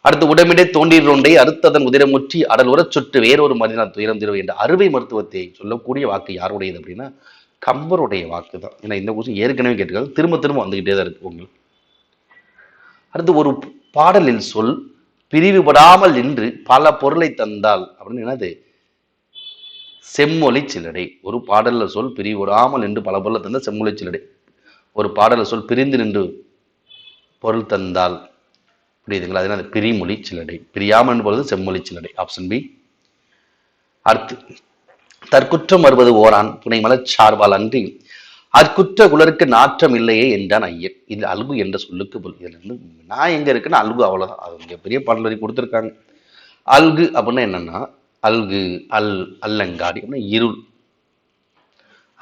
அடுத்து உடம்பிடை தோன்றியொன்றை அறுத்ததன் உதிரமுற்றி அடல் உரச் சுட்டு வேறொரு மனிதனால் துயரம் தீர்வு என்ற அறுவை மருத்துவத்தை சொல்லக்கூடிய வாக்கு யாருடையது அப்படின்னா கம்பருடைய வாக்கு தான். ஏன்னா இந்த கொஸ்டின் ஏற்கனவே கேட்டுக்காது, திரும்ப திரும்ப வந்துகிட்டே தான் இருக்கு உங்களுக்கு. அடுத்து ஒரு பாடலில் சொல் பிரிவுபடாமல் நின்று பல பொருளை தந்தால் அப்படின்னு என்னது? செம்மொழி சிலடை. ஒரு பாடல்ல சொல் பிரிவுபடாமல் நின்று பல பொருளை தந்தால் செம்மொழி சிலடை. ஒரு பாடல்ல சொல் பிரிந்து நின்று பொருள் தந்தால் புரியுதுங்களா? அது என்னது? பிரிமொழி சிலடை. பிரியாமல் பொழுது செம்மொழி சிலடை. Option B. அடுத்து தற்குற்றம் வருவது ஓரான் துணை மலச்சார்பால் அன்றி அற்குற்ற குலருக்கு நாற்றம் இல்லையே என்றான் ஐயர். இது அல்கு என்ற சொல்லுக்கு இதுல இருந்து நான் எங்க இருக்குன்னா அல்கு, அவ்வளவுதான். அது மிகப்பெரிய பாடல் வரி கொடுத்துருக்காங்க. அல்கு அப்படின்னா என்னன்னா அல்கு அல்லங்காடி அப்படின்னா இருள்.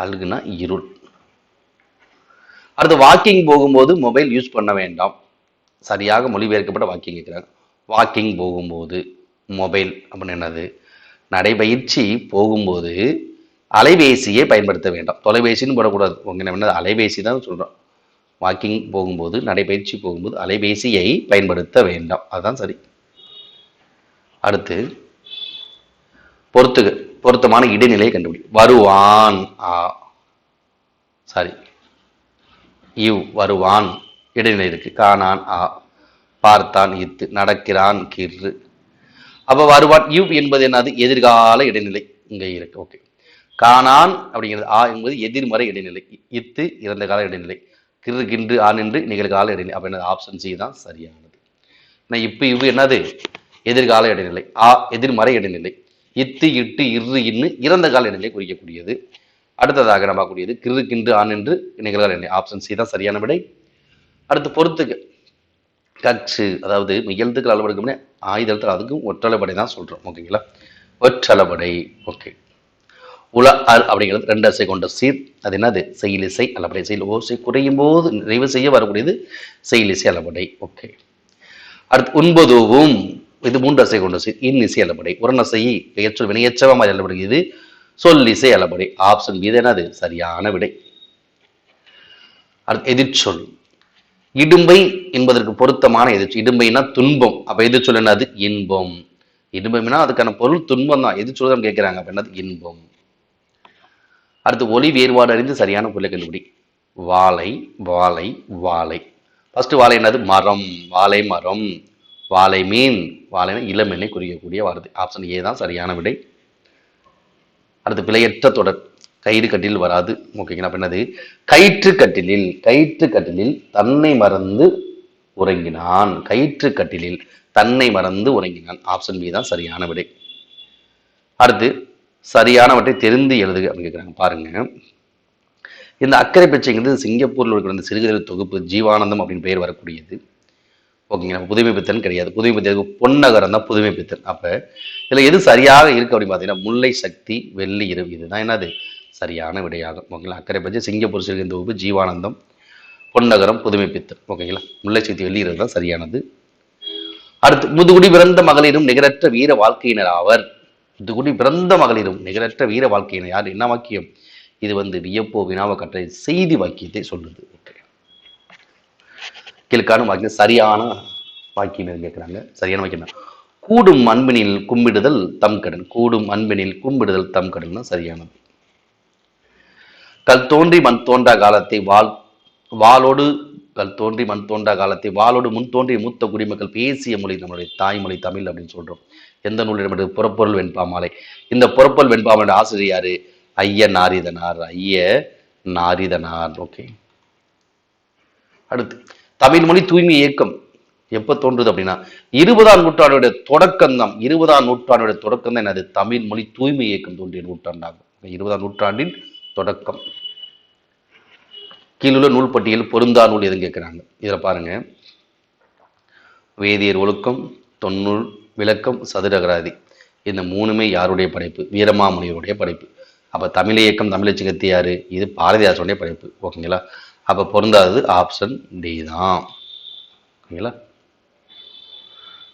அல்குனா இருள். அடுத்து வாக்கிங் போகும்போது மொபைல் யூஸ் பண்ண வேண்டாம். சரியாக மொழிபெயர்க்கப்பட்ட வாக்கிங் கேட்கிறாங்க. வாக்கிங் போகும்போது மொபைல் அப்படின்னு என்னது? நடைபயிற்சி போகும்போது அலைபேசியை பயன்படுத்த வேண்டாம். தொலைபேசின்னு போடக்கூடாது. உங்க என்ன அலைபேசி தான் சொல்றோம். வாக்கிங் போகும்போது நடைபயிற்சி போகும்போது அலைபேசியை பயன்படுத்த வேண்டாம். அதுதான் சரி. அடுத்து பொருத்தமான இடைநிலையை கண்டுபிடி. வருவான் சாரி இவ் வருவான் இடைநிலை இருக்கு. காணான் பார்த்தான் இத்து, நடக்கிறான் கிர்ரு, அப்ப வருவான். இவ் என்பது என்னது? எதிர்கால இடைநிலை இங்க இருக்கு. ஓகே. காணான் அப்படிங்கிறது ஆ என்பது எதிர்மறை இடைநிலை. இத்து இறந்த கால இடைநிலை. கிறு கின்று ஆன் என்று நிகழ்கால இடைநிலை. அப்ப என்னது? ஆப்ஷன் சி தான் சரியானது. இப்ப இவ் என்னது? எதிர்கால இடைநிலை. ஆ எதிர்மறை இடைநிலை. இத்து இட்டு இரு இன்னு இறந்த கால இடைநிலை குறிக்கக்கூடியது. அடுத்ததாக நம்ம பார்க்கக்கூடியது கிறு கின்று ஆன் என்று நிகழ்கால இடைநிலை. ஆப்ஷன் சி தான் சரியான விடை. அடுத்து பொறுத்துக்க கச்சு, அதாவது மெய்யெழுத்துக்கள் அளவெடுக்கும் ஆயுதத்தில் அதுக்கும் ஒற்றளபடை தான் சொல்றோம். ஓகேங்களா? ஒற்றளபடை. ஓகே. உல அல் அப்படிங்கிறது 2 அசை கொண்ட சீர். அது என்னது? செயலிசை அளபடை. செயல் ஓசை குறையும் போது நிறைவு செய்ய வரக்கூடியது செயலிசை அளபடை. ஓகே. அடுத்து உண்பதுவும், இது 3 அசை கொண்ட சீர். இன்னிசை அளபடை. உரநசை பெயர்ச்சொல் வினையச்சவமாக அளபடுகிறது சொல்லிசை அளபடை. ஆப்ஷன் பி என்னது? சரியான விடை. அடுத்து எதிர்ச்சொல். இடும்பை என்பதற்கு பொருத்தமான எதிர்ச்சொல். இடும்பைனா துன்பம். அப்ப எதிர்ச்சொல் என்னது? இன்பம். இடும்பம்னா அதுக்கான பொருள் துன்பம் தான். எதிர்ச்சொல் தான் கேட்கிறாங்க. அப்ப என்னது? இன்பம். அடுத்து ஒலி வேறுபாடு அறிந்து சரியான பொருளை கண்டுபிடி. வாழை, வாழை, வாழை. ஃபர்ஸ்ட் வாழை என்னது? மரம். வாழை மரம். வாழை மீன். வாழை இளமெண்ணை குறிக்கக்கூடிய வார்த்தை. ஆப்ஷன் ஏ தான் சரியான விடை. அடுத்து பிழையற்ற தொடர். கயிறு கட்டில் வராது. ஓகேங்களா? அப்ப என்னது? கயிற்று கட்டிலில். கயிற்று கட்டிலில் தன்னை மறந்து உறங்கினான். கயிற்று கட்டிலில் தன்னை மறந்து உறங்கினான். ஆப்ஷன் பி தான் சரியான விடை. அடுத்து சரியானவற்றை தெரிந்து எழுதுக அப்படின்னு கேட்குறாங்க. பாருங்க, இந்த அக்கறை பச்சைங்கிறது சிங்கப்பூரில் இருக்கிற இந்த சிறுகதை தொகுப்பு ஜீவானந்தம் அப்படின்னு பெயர் வரக்கூடியது. ஓகேங்களா? புதுமை பித்தன் கிடையாது. புதுமை பித்தன் பொன்னகரம் தான் புதுமை பித்தன். அப்ப இதுல எது சரியாக இருக்கு அப்படின்னு பார்த்தீங்கன்னா முல்லை சக்தி வெள்ளி இரவு. இதுதான் என்னது? சரியான விடையாகும். ஓகேங்களா? அக்கறை பச்சை சிங்கப்பூர் சிறுகதை தொகுப்பு ஜீவானந்தம் பொன்னகரம் புதுமை பித்தன். ஓகேங்களா? முல்லை சக்தி வெள்ளி இரவு தான் சரியானது. அடுத்து முதுகுடி பிறந்த மகளிரும் நிகரற்ற வீர வாழ்க்கையினர் ஆவர். முதுகுடி பிறந்த மகளிரும் நிகரற்ற வீர வாழ்க்கையினர் யார்? என்ன வாக்கியம் இது? வியப்போ வினாவ கற்றை செய்தி வாக்கியத்தை சொல்லுது. கீழ்கான வாக்கியம் சரியான வாக்கியம் கேட்கிறாங்க. சரியான வாக்கியம் கூடும் அன்பினில் கும்பிடுதல் தம் கடன். கூடும் அன்பினில் கும்பிடுதல் தம் கடன் தான் சரியானது. கல் தோன்றி மண் தோன்றா காலத்தை வாளோடு கல் தோன்றி மண் தோன்றா காலத்தை வாளோடு முன் தோன்றிய மூத்த குடிமக்கள் பேசிய மொழி நம்மளுடைய தாய்மொழி தமிழ் அப்படின்னு சொல்றோம். எந்த நூலிடம்? புறப்பொருள் வெண்பாமாலை. இந்த புறப்பொருள் வெண்பாமாலை ஆசிரியர் யாரு? ஐய நாரிதனார். ஐய நாரிதனார். ஓகே. அடுத்து தமிழ் மொழி தூய்மை இயக்கம் எப்ப தோன்றுது அப்படின்னா 20ஆம் நூற்றாண்டுடைய தொடக்கம் தான். 20ஆம் நூற்றாண்டுடைய தொடக்கம் தான் என்னது? தமிழ் மொழி தூய்மை இயக்கம் தோன்றிய நூற்றாண்டாகும். 20ஆம் நூற்றாண்டின் தொடக்கம். கீழுள்ள நூல் பட்டியல் பொருந்தா நூல் எதுன்னு கேட்கிறாங்க. இதுல பாருங்க, வேதியர் ஒழுக்கம், தொன்னூல் விளக்கம், சதுரகராதி. இந்த 3மே யாருடைய படைப்பு? வீரமாமுனிவருடைய படைப்பு. அப்ப தமிழ் இயக்கம் தமிழச்சி கத்தி யாரு? இது பாரதிதாசனுடைய படைப்பு. ஓகேங்களா? அப்ப பொருந்தாதது ஆப்ஷன் டி தான். ஓகேங்களா?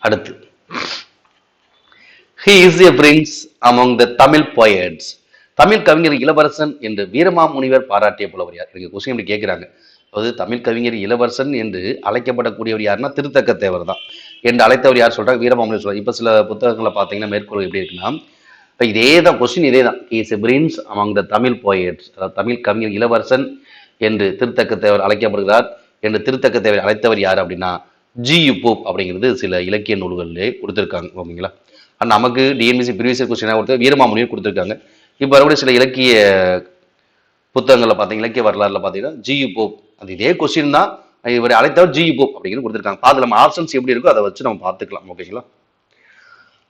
அடுத்து he is a prince among the Tamil poets. Tamil கவிஞர் இளவரசன் என்று வீரமாமுனிவர் பாராட்டிய புலவர் யார்? எனக்கு கொஸ்டின் இப்படி கேட்கிறாங்க. அதாவது தமிழ் கவிஞர் இளவரசன் என்று அழைக்கப்படக்கூடியவர் யாருன்னா திருத்தக்க தேவர் தான். என்று அழைத்தவர் யார் சொல்றாங்க? வீரமாமுனிவர் சொல்றாங்க. இப்ப சில புத்தகங்களை பார்த்தீங்கன்னா மேற்கோள் எப்படி இருக்குன்னா, இப்போ இதே தான் கொஸ்டின், இதே தான். he is a prince among the Tamil poets. அதாவது தமிழ் கவிஞர் இளவரசன் என்று திருத்தக்க தேவர் அழைக்கப்படுகிறார். என்று திருத்தக்க தேவர் அழைத்தவர் யார் அப்படின்னா ஜி.யு. போப் அப்படிங்கிறது சில இலக்கிய நூல்களிலே கொடுத்துருக்காங்க. ஓகேங்களா? நமக்கு டிஎன்பிசி ப்ரீவியஸ் கொஸ்டினாக கொடுத்து வீரமாமுனிவர் கொடுத்துருக்காங்க. இப்போ மறுபடியும் சில இலக்கிய புத்தகங்களில் பார்த்தீங்க, இலக்கிய வரலாறுல பார்த்தீங்கன்னா ஜி.யு. போப். அது இதே கொஸ்டின் தான். இவரை அழைத்தவர் ஜி.யு. போப் அப்படிங்கிறது கொடுத்துருக்காங்க. பார்த்து நம்ம ஆப்ஷன்ஸ் எப்படி இருக்கோ அதை வச்சு நம்ம பார்த்துக்கலாம். ஓகேங்களா?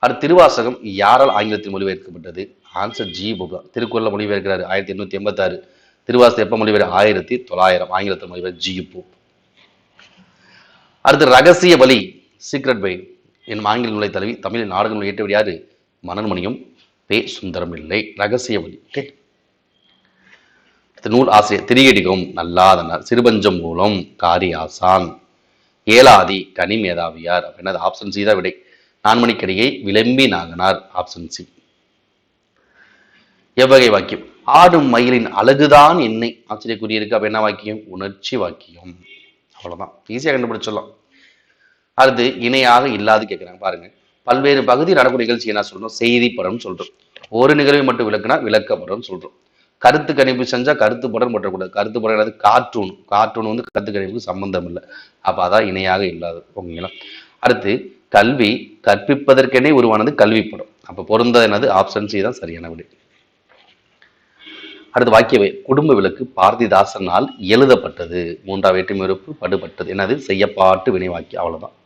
அடுத்து திருவாசகம் யாரால் ஆங்கிலத்தில் மொழிபெயர்க்கப்பட்டது? Answer G. போப் தான். திருக்குறள் மொழிபெயர்க்கிறார் 1886. திருவாசகம் எப்ப மொழிபெயர்? 1900 ஆங்கிலத்தில் மொழிபெயர் ஜி.யு. போப். அடுத்து ரகசிய பலி சீக்ரெட் பை என் ஆங்கில நூலை தழுவி தமிழில் நாடகம் இயற்றியவர் யாரு? மனோன்மணியம் பே. சுந்தரம் இல்லை. ரகசிய பலி. ஓகே. நூல் ஆசிரியர் திரிகடிகம் நல்லாதனார். சிறுபஞ்சம் மூலம் காரி ஆசான். ஏலாதி கனி மேதாவியார். அப்படின்னா ஆப்ஷன் சி தான் விடை. நான்மணிக்கடிகை விளம்பி நாகனார். Option C. எவ்வகை வாக்கியம்? ஆடும் மயிலின் அழகுதான் என்னை ஆச்சரியக்குரிய இருக்கு. அப்ப என்ன வாக்கியம்? உணர்ச்சி வாக்கியம். அவ்வளவுதான், ஈஸியா கண்டுபிடிச்சிடலாம். அடுத்து இணையாக இல்லாது கேட்கிறாங்க. பாருங்க, பல்வேறு பகுதி நடக்கூடிய நிகழ்ச்சி என்ன சொல்றோம்? செய்தி படம் சொல்றோம். ஒரு நிகழ்வை மட்டும் விளக்குனா விளக்கப்படம் சொல்றோம். கருத்து கணிப்பு செஞ்சா கருத்து படம் போட்டக்கூடாது. கருத்து படம் கார்ட்டூன் கருத்து கணிப்புக்கு சம்பந்தம் இல்லை. அப்ப அதான் இணையாக இல்லாது. ஓகேங்களா? அடுத்து கல்வி கற்பிப்பதற்கெனே உருவானது கல்விப்படம். அப்ப பொருந்தது என்னது? ஆப்ஷன் சி தான் சரியான விடை. அடுத்து வாக்கியவை. குடும்ப விளக்கு பாரதிதாசனால் எழுதப்பட்டது. மூன்றாம் வேற்றுமை உறுப்பு படுபட்டது. என்னது? செய்யப்பாட்டு வினை வாக்கியம். அவ்வளவுதான்.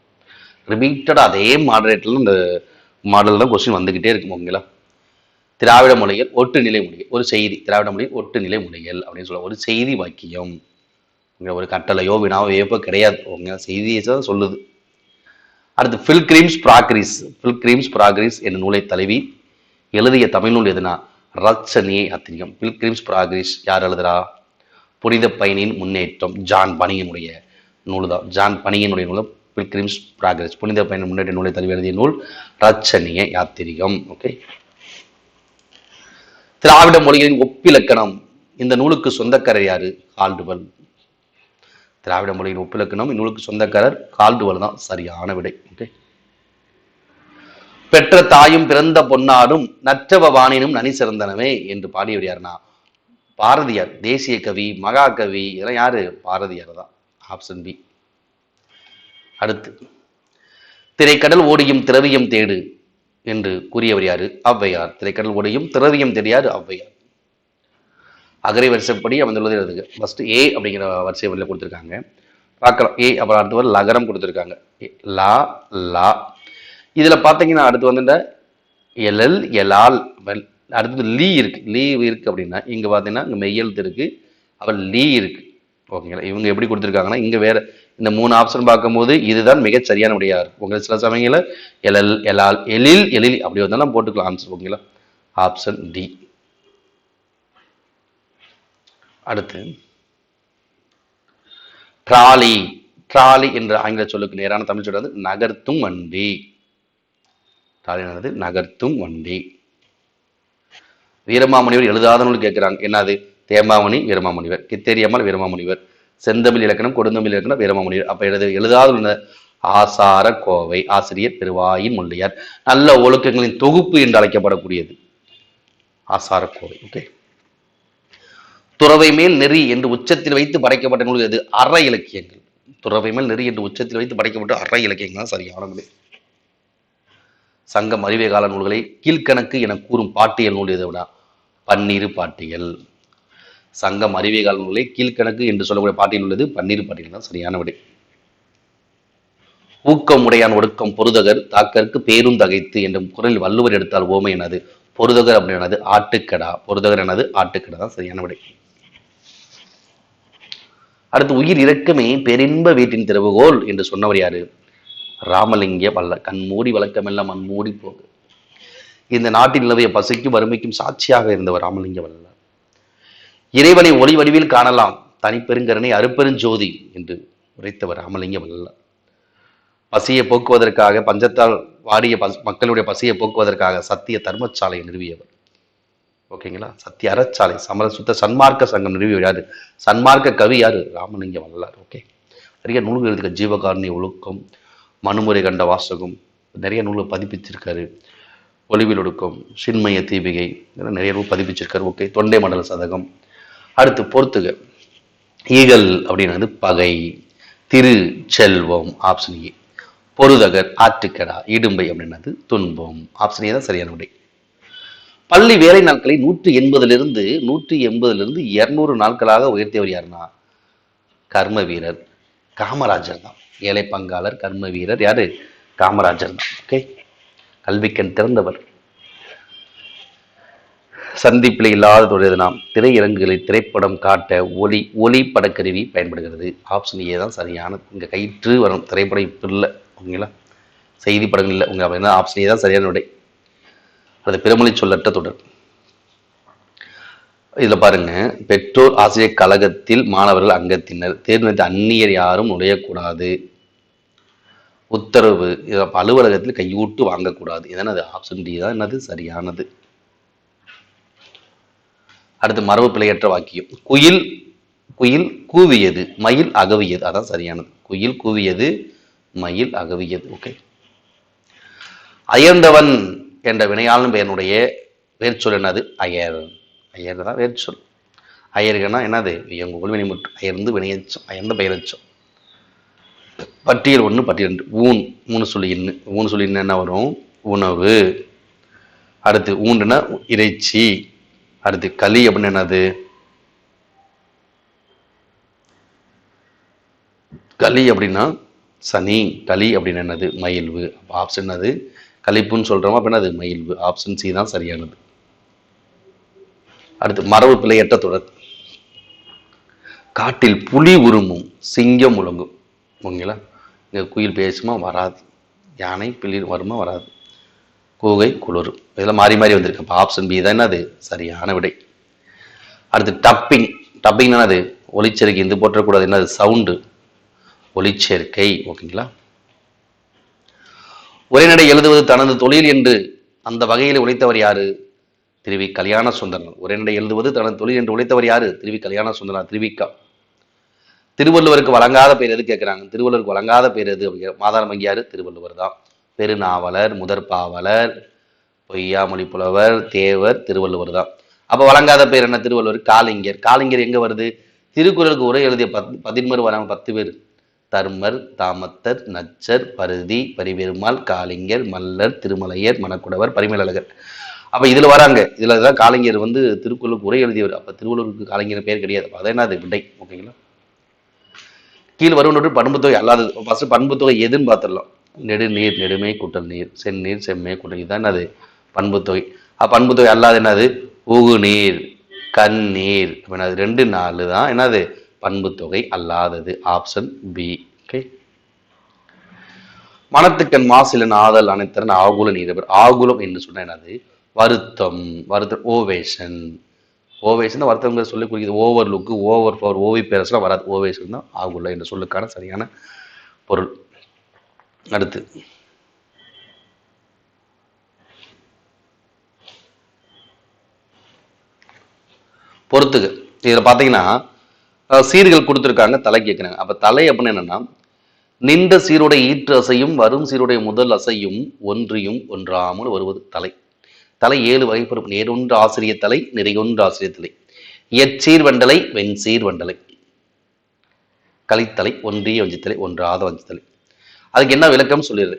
ரிப்பீட்டட் அதே மாடரேட்டில் இந்த மாடல் தான் கொஸ்டின் வந்துகிட்டே இருக்கும். ஓகேங்களா? திராவிட மொழிகள் ஒட்டு நிலை மொழிகள். ஒரு செய்தி. திராவிட மொழி ஒட்டு நிலை மொழிகள் அப்படின்னு சொல்ல ஒரு செய்தி வாக்கியம். ஒரு கட்டளையோ வினாவோ ஏப்போ கிடையாது. ஓகேங்களா? செய்தியை தான் சொல்லுது. அடுத்து பில்கிரிம்ஸ் ப்ராக்ரிஸ். பில்கிரிம்ஸ் ப்ராக்ரிஸ் என்ற நூலை தழுவி எழுதிய தமிழ் நூல் எதுனா? ரச்சனையை அத்திரிகம். பில்கிரிம்ஸ் ப்ராக்ரிஸ் யார் எழுதுறா? புனித பயணியின் முன்னேற்றம். ஜான் பனியனுடைய நூல் தான். ஜான் பனியனுடைய நூல் பில்கிரிம்ஸ் ப்ராக்ரிஸ். புனித பயணியின் முன்னேற்ற நூலை தழுவி எழுதிய நூல் ரச்சனைய யாத்திரிகம். ஓகே. திராவிட மொழிகளின் ஒப்பிலக்கணம். இந்த நூலுக்கு சொந்தக்காரர் யாரு? கால்டுவெல். திராவிட மொழியின் ஒப்பிலக்கணம் இந்நூலுக்கு சொந்தக்காரர் கால்டுவெல் தான் சரியான விடை. ஓகே. பெற்ற தாயும் பிறந்த பொன்னாடும் நற்றவ வாணினும் நனி சிறந்தனவே என்று பாடியவர் யாருன்னா? பாரதியார். தேசிய கவி, மகாகவி, இதெல்லாம் யாரு? பாரதியார் தான். Option B. அடுத்து திரைக்கடல் ஓடியும் திரவியம் தேடு என்று கூறியவர் யாரு? ஔவையார். திரைக்கடல் ஓடியும் திரவியம் தேடியார் ஔவையார். அகரை வரிசைப்படி அமைந்துள்ளது எழுதுக. ஃபர்ஸ்ட் ஏ அப்படிங்கிற வரிசை வழியில் கொடுத்துருக்காங்க. பார்க்கலாம். ஏ அப்புறம் அடுத்து வர லகரம் கொடுத்துருக்காங்க. லா லா. இதுல பாத்தீங்கன்னா அடுத்து வந்து எல்எல் எலால் அடுத்தது லீ இருக்கு. லீ இருக்கு அப்படின்னா இங்க பாத்தீங்கன்னா இங்க மெய்யெழுத்து இருக்கு. அப்புறம் லீ இருக்கு. ஓகேங்களா? இவங்க எப்படி கொடுத்துருக்காங்கன்னா இங்க வேற இந்த 3 ஆப்ஷன் பார்க்கும்போது இதுதான் மிகச் சரியான விடையா இருக்கும். உங்களுக்கு சில சமயங்கள எல்எல் எலால் எலில் எலில் அப்படி வந்தாலும் போட்டுக்கலாம் ஆன்சர். ஓகேங்களா? Option D. அடுத்து ட்ராலி. ட்ராலி என்ற ஆங்கில சொல்லுக்கு நேரான தமிழ் சொல்றது நகர்த்தும் வண்டி. ட்ராலி என்னது? நகர்த்தும் வண்டி. வீரமாமுனிவர் எழுதாத நூல் கேட்கிறாங்க. என்னது? தேமாமணி வீரமாமுனிவர். கித்தேரியம்மாள் வீரமாமுனிவர். செந்தமிழ் இலக்கணம் கொடுந்தமிழ் இலக்கணம் வீரமாமுனிவர். அப்ப எழுதாத ஆசார கோவை. ஆசிரியர் திருவாயின் முள்ளியார். நல்ல ஒழுக்கங்களின் தொகுப்பு என்று அழைக்கப்படக்கூடியது ஆசார கோவை. ஓகே. துறவை மேல் நெறி என்று உச்சத்தில் வைத்து படைக்கப்பட்ட நூல் எது? அற இலக்கியங்கள். துறவை மேல் நெறி என்று உச்சத்தில் வைத்து படைக்கப்பட்ட அற இலக்கியங்கள் தான் சரியான நூல். சங்கம் அறிவிய கால நூல்களை கீழ்கணக்கு என கூறும் பாட்டியல் நூல் எது? பன்னிரு பாட்டியல். சங்கம் அறிவிய கால நூல்களை கீழ்கணக்கு என்று சொல்லக்கூடிய பாட்டியல் உள்ளது பன்னிரு பாட்டியல் தான் சரியான விடை. ஊக்கம் உடையான் ஒடுக்கம் பொருதகர் தாக்கருக்கு பேரும் தகைத்து என்ற குரலில் வள்ளுவர் எடுத்தால் ஓமை எனது? பொருதகர் அப்படின்னது ஆட்டுக்கடா. பொருதகர் எனது ஆட்டுக்கடா தான் சரியான விடை. அடுத்து உயிர் இரக்கமே பெரின்ப வீட்டின் திறவுகோல் என்று சொன்னவர் யாரு? ராமலிங்க வல்லர். கண்மூடி வழக்கமெல்லாம் மண்மூடி போகு. இந்த நாட்டின் நிலவிய பசிக்கும் வறுமைக்கும் சாட்சியாக இருந்தவர் ராமலிங்க வல்லர். இறைவனை ஒளி வடிவில் காணலாம், தனிப்பெருங்கருணை அருப்பெருஞ்சோதி என்று உரைத்தவர் ராமலிங்க வல்லர். பசியை போக்குவதற்காக, பஞ்சத்தால் வாடிய மக்களுடைய பசியை போக்குவதற்காக சத்திய தர்மசாலையை நிறுவியவர். ஓகேங்களா? சத்திய அறச்சாலை சமர சுத்த சன்மார்க்க சங்கம் நிறுவியவர் யாரு? சன்மார்க்க கவி யாரு? ராமலிங்க வல்லர். ஓகே. நிறைய நூல்கள் எழுதிக்க. ஜீவகாருண்ய ஒழுக்கம், மனுமுறை கண்ட வாசகம், நிறைய நூல்கள் பதிப்பிச்சிருக்காரு. ஒளிவில் ஒடுக்கம், சின்மய தீபிகை, நிறைய நூல் பதிப்பிச்சிருக்காரு. ஓகே. தொண்டை மண்டல சதகம். அடுத்து பொறுத்துக. ஈகல் அப்படின்னது பகை. திரு செல்வம். Option A. பொருதகர் ஆற்றுக்கடா. இடும்பை அப்படின்னது துன்பம். ஆப்ஷன் ஏ தான் சரியான விடை. பள்ளி வேலை நாட்களை 180 200 நாட்களாக உயர்த்தியவர் யாருன்னா? கர்ம வீரர் காமராஜர் தான். ஏழை பங்காளர் கர்ம வீரர் யாரு? காமராஜர் தான். ஓகே. கல்விக்கண் திறந்தவர். சந்திப்பில் இல்லாத தொழில் நாம் திரையரங்குகளில் திரைப்படம் காட்ட ஒளி படக்கருவி பயன்படுகிறது. ஆப்ஷன் ஏ தான் சரியான. இங்க கயிற்று வரும் திரைப்படம் இப்ப இல்லை. ஓகேங்களா? செய்தி படங்கள் இல்லை. உங்க அப்படின்னா ஆப்ஷன் ஏ தான் சரியான விடை. அது பிறமொழி சொல்லற்ற தொடர். இதுல பாருங்க, பெற்றோர் ஆசிரியர் கழகத்தில் மாணவர்கள் அங்கத்தினர். தேர்வு அந்நியர் யாரும் நுழையக்கூடாது. உத்தரவு. அலுவலகத்தில் கையூட்டு வாங்கக்கூடாது. இதனது ஆப்ஷன் டி தான் என்னது சரியானது. அடுத்து மரபு பிழையற்ற வாக்கியம். குயில் கூவியது, மயில் அகவியது. அதான் சரியானது. குயில் கூவியது, மயில் அகவியது. ஓகே. அயர்ந்தவன் என்ற வினையாளன் பெயனுடைய வேர்ச்சொல் என்னது? அயர். அயர் தான் வேர்ச்சொல். அயர்கனா என்னது? வியங்குகோள் வினைமுற்று. அயர்ந்து வினையச்சம், அயர்ந்த பெயரச்சம். பட்டியல் 1 பட்டியல் 2 ஊன் 3 சொல்லி இன்னு 3 சொல்லி இன்னு என்ன வரும்? உணவு. அடுத்து ஊண்டுனா இறைச்சி. அடுத்து களி அப்படின்னு என்னது? களி அப்படின்னா சனி. களி அப்படின்னு என்னது? மயில்வு. ஆப்ஷன் அது கழிப்புன்னு சொல்றோமா அப்படின்னா அது மயில்வு. ஆப்ஷன் சி தான் சரியானது. அடுத்து மரபு பிழையற்ற தொடர். காட்டில் புலி உருமும் சிங்கம் முழங்கும். ஓகேங்களா? இங்க குயில் பேசுமா? வராது. யானை பிள்ளி வருமா? வராது. கூகை குளிரும். இதெல்லாம் மாறி மாறி வந்திருக்கு. அப்போ ஆப்ஷன் பி தான் என்னது சரியான விடை. அடுத்து டப்பிங். டப்பிங் என்னது? ஒளிச்சேர்க்கை. இது போற்றக்கூடாது. என்னது? சவுண்டு. ஒளிச்சேர்க்கை. ஓகேங்களா? உரைநடை எழுதுவது தனது தொழில் என்று அந்த வகையில் உழைத்தவர் யாரு? திருவி கல்யாண சுந்தரன். உரைநடை எழுதுவது தனது தொழில் என்று உழைத்தவர் யாரு? திருவி கல்யாண சுந்தரன். திருவிக்கா. திருவள்ளுவருக்கு வழங்காத பேர் எது கேட்கிறாங்க? திருவள்ளுவருக்கு வழங்காத பேர் எது? மாதாரம் வங்கியாரு திருவள்ளுவர் தான். பெருநாவலர், முதற்பாவலர், பொய்யாமொழி புலவர், தேவர், திருவள்ளுவர் தான். அப்ப வழங்காத பேர் என்ன? திருவள்ளுவர். காலிங்கர். காலிங்கர் எங்க வருது? திருக்குறளுக்கு உரை எழுதிய 11 வராங்க. 10 பேர். தர்மர், தாமத்தர், நச்சர், பருதி, பரிபெருமாள், காலிங்கர், மல்லர், திருமலையர், மணக்குடவர், பரிமேலழகர். அப்ப இதுல வராங்க. இதுலதான் காலிங்கர் திருக்குறளுக்கு உரை எழுதியவர். அப்ப திருவள்ளுவருக்கு காலிங்கர் பேர் கிடையாது. அதான் என்னது விடை. ஓகேங்களா? கீழ் வருவனொன்று பண்புத்தொகை அல்லாதது. ஃபர்ஸ்ட் பண்புத்தொகை எதுன்னு பார்த்துடலாம். நெடுநீர் நெடுமை கூட்டல் நீர், செந்நீர் செம்மை கூட்டல். இதுதான் என்னது? பண்புத்தொகை. பண்புத்தொகை அல்லாது என்னது? ஊகுநீர், கண்ணீர். என்னது? 2 4 தான் என்னது? பண்புத்தொகை அல்லாதது. Option B. ஓகே. மனத்துக்கண் மாசிலன் ஆதல் அனைத்தரன் ஆகுல நீரவர். ஆகுலம் என்று சொன்ன என்னது? வருத்தம். வருத்தம் ஓவேஷன். ஓவேஷன் தான் வருத்தம் சொல்லி குறிக்கிறது. ஓவர் லுக்கு, ஓவர் பவர், ஓவி பேரஸ்லாம் வராது. ஓவேஷன் தான் ஆகுல என்ற சொல்லுக்கான சரியான பொருள். அடுத்து பொறுத்துக. இதுல பாத்தீங்கன்னா சீர்கள் கொடுத்துருக்காங்க, தலை கேட்கிறாங்க. அப்ப தலை அப்படின்னு என்னன்னா, நின்ற சீருடைய ஈற்று அசையும் வரும் சீருடைய முதல் அசையும் ஒன்றியும் ஒன்றாமல் வருவது தலை. தலை 7 வகைப்படும். நேரொன்று ஆசிரிய தலை, நிறையொன்று ஆசிரிய தலை, எச்சீர் வண்டலை, வெண்சீர் வண்டலை, கலித்தலை, ஒன்றிய வஞ்சித்தலை, ஒன்றாத வஞ்சித்தலை. அதுக்கு என்ன விளக்கம் சொல்லிடுது?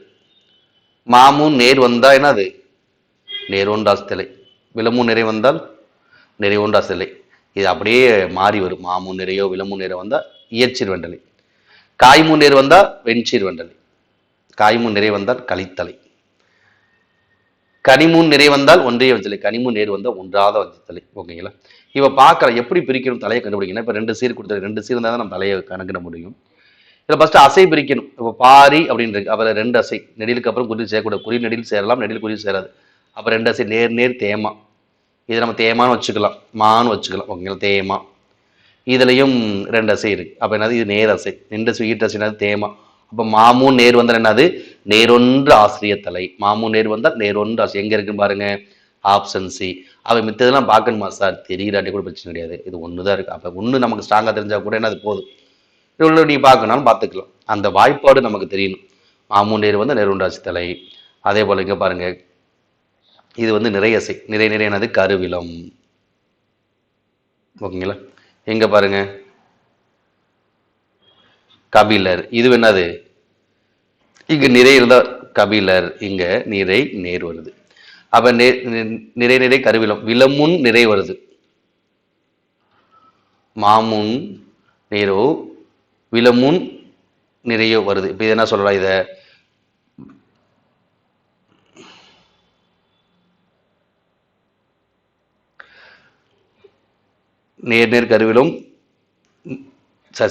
மாமும் நேர் வந்தா என்னது? நேரொன்றாசித்தலை. விளமும் நிறை வந்தால் நிறையொன்றாசித்தலை. இது அப்படியே மாறி வரும். மாமும் நிறையோ விளமும் நிறை வந்தா இயற்சீர் வண்டலை. காய்முன் நேர் வந்தா வெண்சீர் வண்டலை. காய்முன் நிறை வந்தால் கலித்தலை. கனிமுன் நிறை வந்தால் ஒன்றிய வஞ்சலை. கனிமுன் நேர் வந்தால் ஒன்றாத வஞ்சத்தலை. ஓகேங்களா? இப்ப பார்க்கலாம் எப்படி பிரிக்கணும் தலையை கண்டுபிடிக்கணும். இப்ப 2 சீர் கொடுத்தது. 2 சீர் இருந்தால் தான் நம்ம தலையை கணக்கிட முடியும். இதுல ஃபர்ஸ்ட் அசை பிரிக்கணும். இப்போ பாரி அப்படின்னு இருக்கு. அப்புறம் 2 அசை. நெடிலுக்கு அப்புறம் குறி சேர்க்கக்கூடாது. குறி நெடில் சேரலாம், நெடில் குறி சேராது. அப்ப 2 அசை. நேர் நேர் தேமா. இதை நம்ம தேமான்னு வச்சுக்கலாம், மான்னு வச்சுக்கலாம். ஓகேங்களா? தேமா. இதுலயும் 2 அசை இருக்கு. அப்ப என்னது? இது நேர் அசை. நின்ற ஈட்டு அசை என்னது? தேமா. அப்ப மாமூன் நேர் வந்தால் என்னது? நேரொன்று ஆசிரிய தலை. மாமூன் நேர் வந்தால் நேரொன்று ஆசிரியர். எங்க இருக்குன்னு பாருங்க. Option C. அவ மித்ததெல்லாம் பார்க்கணுமா சார்? தெரியலாட்டி கூட பிரச்சனை கிடையாது. இது ஒண்ணுதான் இருக்கு. அப்ப ஒண்ணு நமக்கு ஸ்ட்ராங்கா தெரிஞ்சா கூட என்ன அது போதும். இவ்வளோ நீ பார்க்கணும்னாலும் பார்த்துக்கலாம். அந்த வாய்ப்பாடு நமக்கு தெரியணும். மாமூன் நேர் வந்து நேரொன்றாசி தலை. அதே போல இங்க பாருங்க, இது நிறையசை. நிறை நிறை என்னது? கருவிலம். ஓகேங்களா? எங்க பாருங்க, கபிலர். இது என்னது? இங்க நிறை இருந்தா கபிலர், இங்க நிறை நேர் வருது. அப்ப நிறை நிறை கருவிலம். விலமுன் நிறை வருது. மாமுன் நேரோ விலமுன் நிறையோ வருது. இப்ப என்ன சொல்லலாம்? இத நேர் நேர் கருவிலும்,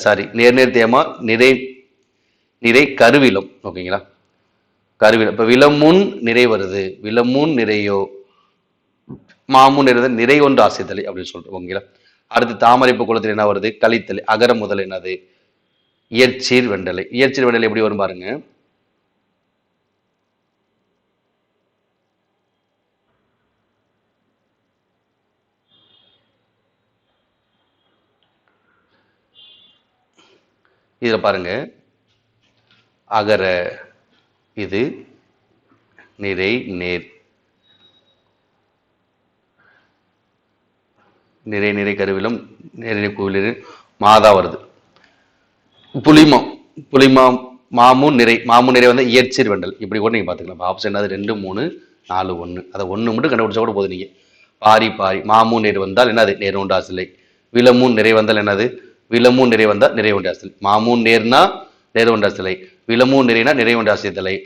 சாரி நேர் நேர் தேமா, நிறை நிறை கருவிலம். ஓகேங்களா? கருவிலம். இப்ப விலமுன் நிறை வருது. விலமுன் நிறையோ, மாமுன் நிறை ஒன்று ஆசித்தலை அப்படின்னு சொல்றோம். ஓகேங்களா? அடுத்து தாமரைப்பு குளத்தில் என்ன வருது? கலித்தலை. அகர முதல் என்னது? இயற்சீர் வெண்டலை. இயற்சீர் வெண்டலை எப்படி வரும் பாருங்க. இதுல பாருங்க, அகர, இது நிறை நேர், நிறை நிறை கருவிலம், நேரடி கோவில் மாதா வருது. புலிமா. புலிமா மாமூன் நிறை, மாமூன் நிறை வந்து இயற்சீர் வண்டல். இப்படி கூட நீங்க பாத்துக்கலாம். ஆப்ஷன் என்னது 2, 3, 4, 1. அதை 1 மட்டும் கண்டுபிடிச்சா கூட போதும். நீங்க பாரி பாரி மாமூன் நிறை வந்தால் என்னது நேர்வுண்டா சிலை. விலமூன் நிறை வந்தால் என்னது விலமூன் நிறை வந்தால் நிறைவுண்டா சிலை. மாமூன் நேர்னா நேர்வுண்டா சிலை, விலமூன் நிறைனா நிறைவுண்டா சிலை.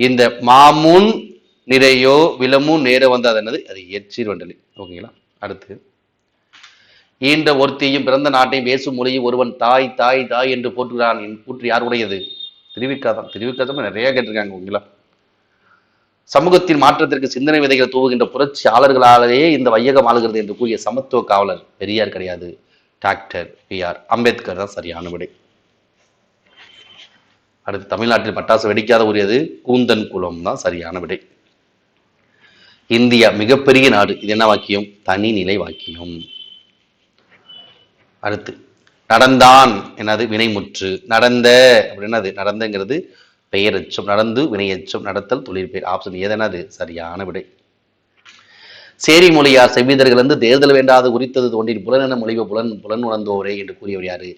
இந்த மாமூன் நிறையோ விலமூன் நேர வந்தால் என்னது அது இயற்சீர் வண்டல். ஓகேங்களா. அடுத்து ஈன்ற ஒருத்தியும் பிறந்த நாட்டையும் பேசும் மொழியும் ஒருவன் தாய் தாய் தாய் என்று போற்றுகிறான். கூற்று யார் உடையது? திருவிக்காதான். திருவிக்காதான் நிறைய கேட்டிருக்காங்க. ஓகேங்களா. சமூகத்தின் மாற்றத்திற்கு சிந்தனை விதைகள் தூவுகின்ற புரட்சியாளர்களாலேயே இந்த வையகம் ஆளுகிறது என்று கூறிய சமத்துவ காவலர் பெரியார் கிடையாது, டாக்டர் பி.ஆர். அம்பேத்கர் தான் சரியான விடை. அடுத்து தமிழ்நாட்டில் பட்டாசு வெடிக்காத உரியது கூந்தன் குளம் தான் சரியான விடை. இந்தியா மிகப்பெரிய நாடு. இது என்ன வாக்கியம்? தனிநிலை வாக்கியம். அடுத்து நடந்தான் என்னது வினைமுற்று. நடந்த அப்படின்னது நடந்தங்கிறது பெயரச்சம், நடந்து வினையச்சம், நடத்தல் தொழிற்பெயர். ஆப்ஷன் ஏதெனது சரியான விடை. சேரி மொழியார் செவ்விதர்கள் வந்து தேர்தல் வேண்டாது குறித்தது தோன்றின் புலனென மொழிவு புலன் புலன் உணர்ந்தோரே என்று கூறியவர் யாரு?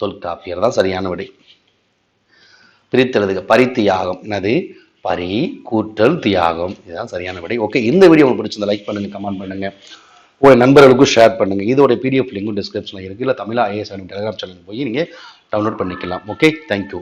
தொல்காப்பியர் தான் சரியான விடை. பிரித்தெழுதுக. பரித்தியாகம் என்னது பரி கூட்டல் தியாகம். இதுதான் சரியான விடை. ஓகே, இந்த வீடியோ உங்களுக்கு பிடிச்சிருந்தா லைக் பண்ணுங்க, கமெண்ட் பண்ணுங்க, உங்கள் நண்பர்களுக்கும் ஷேர் பண்ணுங்க. இதோட பிடிஎஃப் லிங்கும் டிஸ்கிரிப்ஷனில் இருக்கு. இல்லை தமிழா ஐஏஎஸ் டெலிகிராம் சேனல் போய் நீங்கள் டவுன்லோட் பண்ணிக்கலாம். Okay, thank you.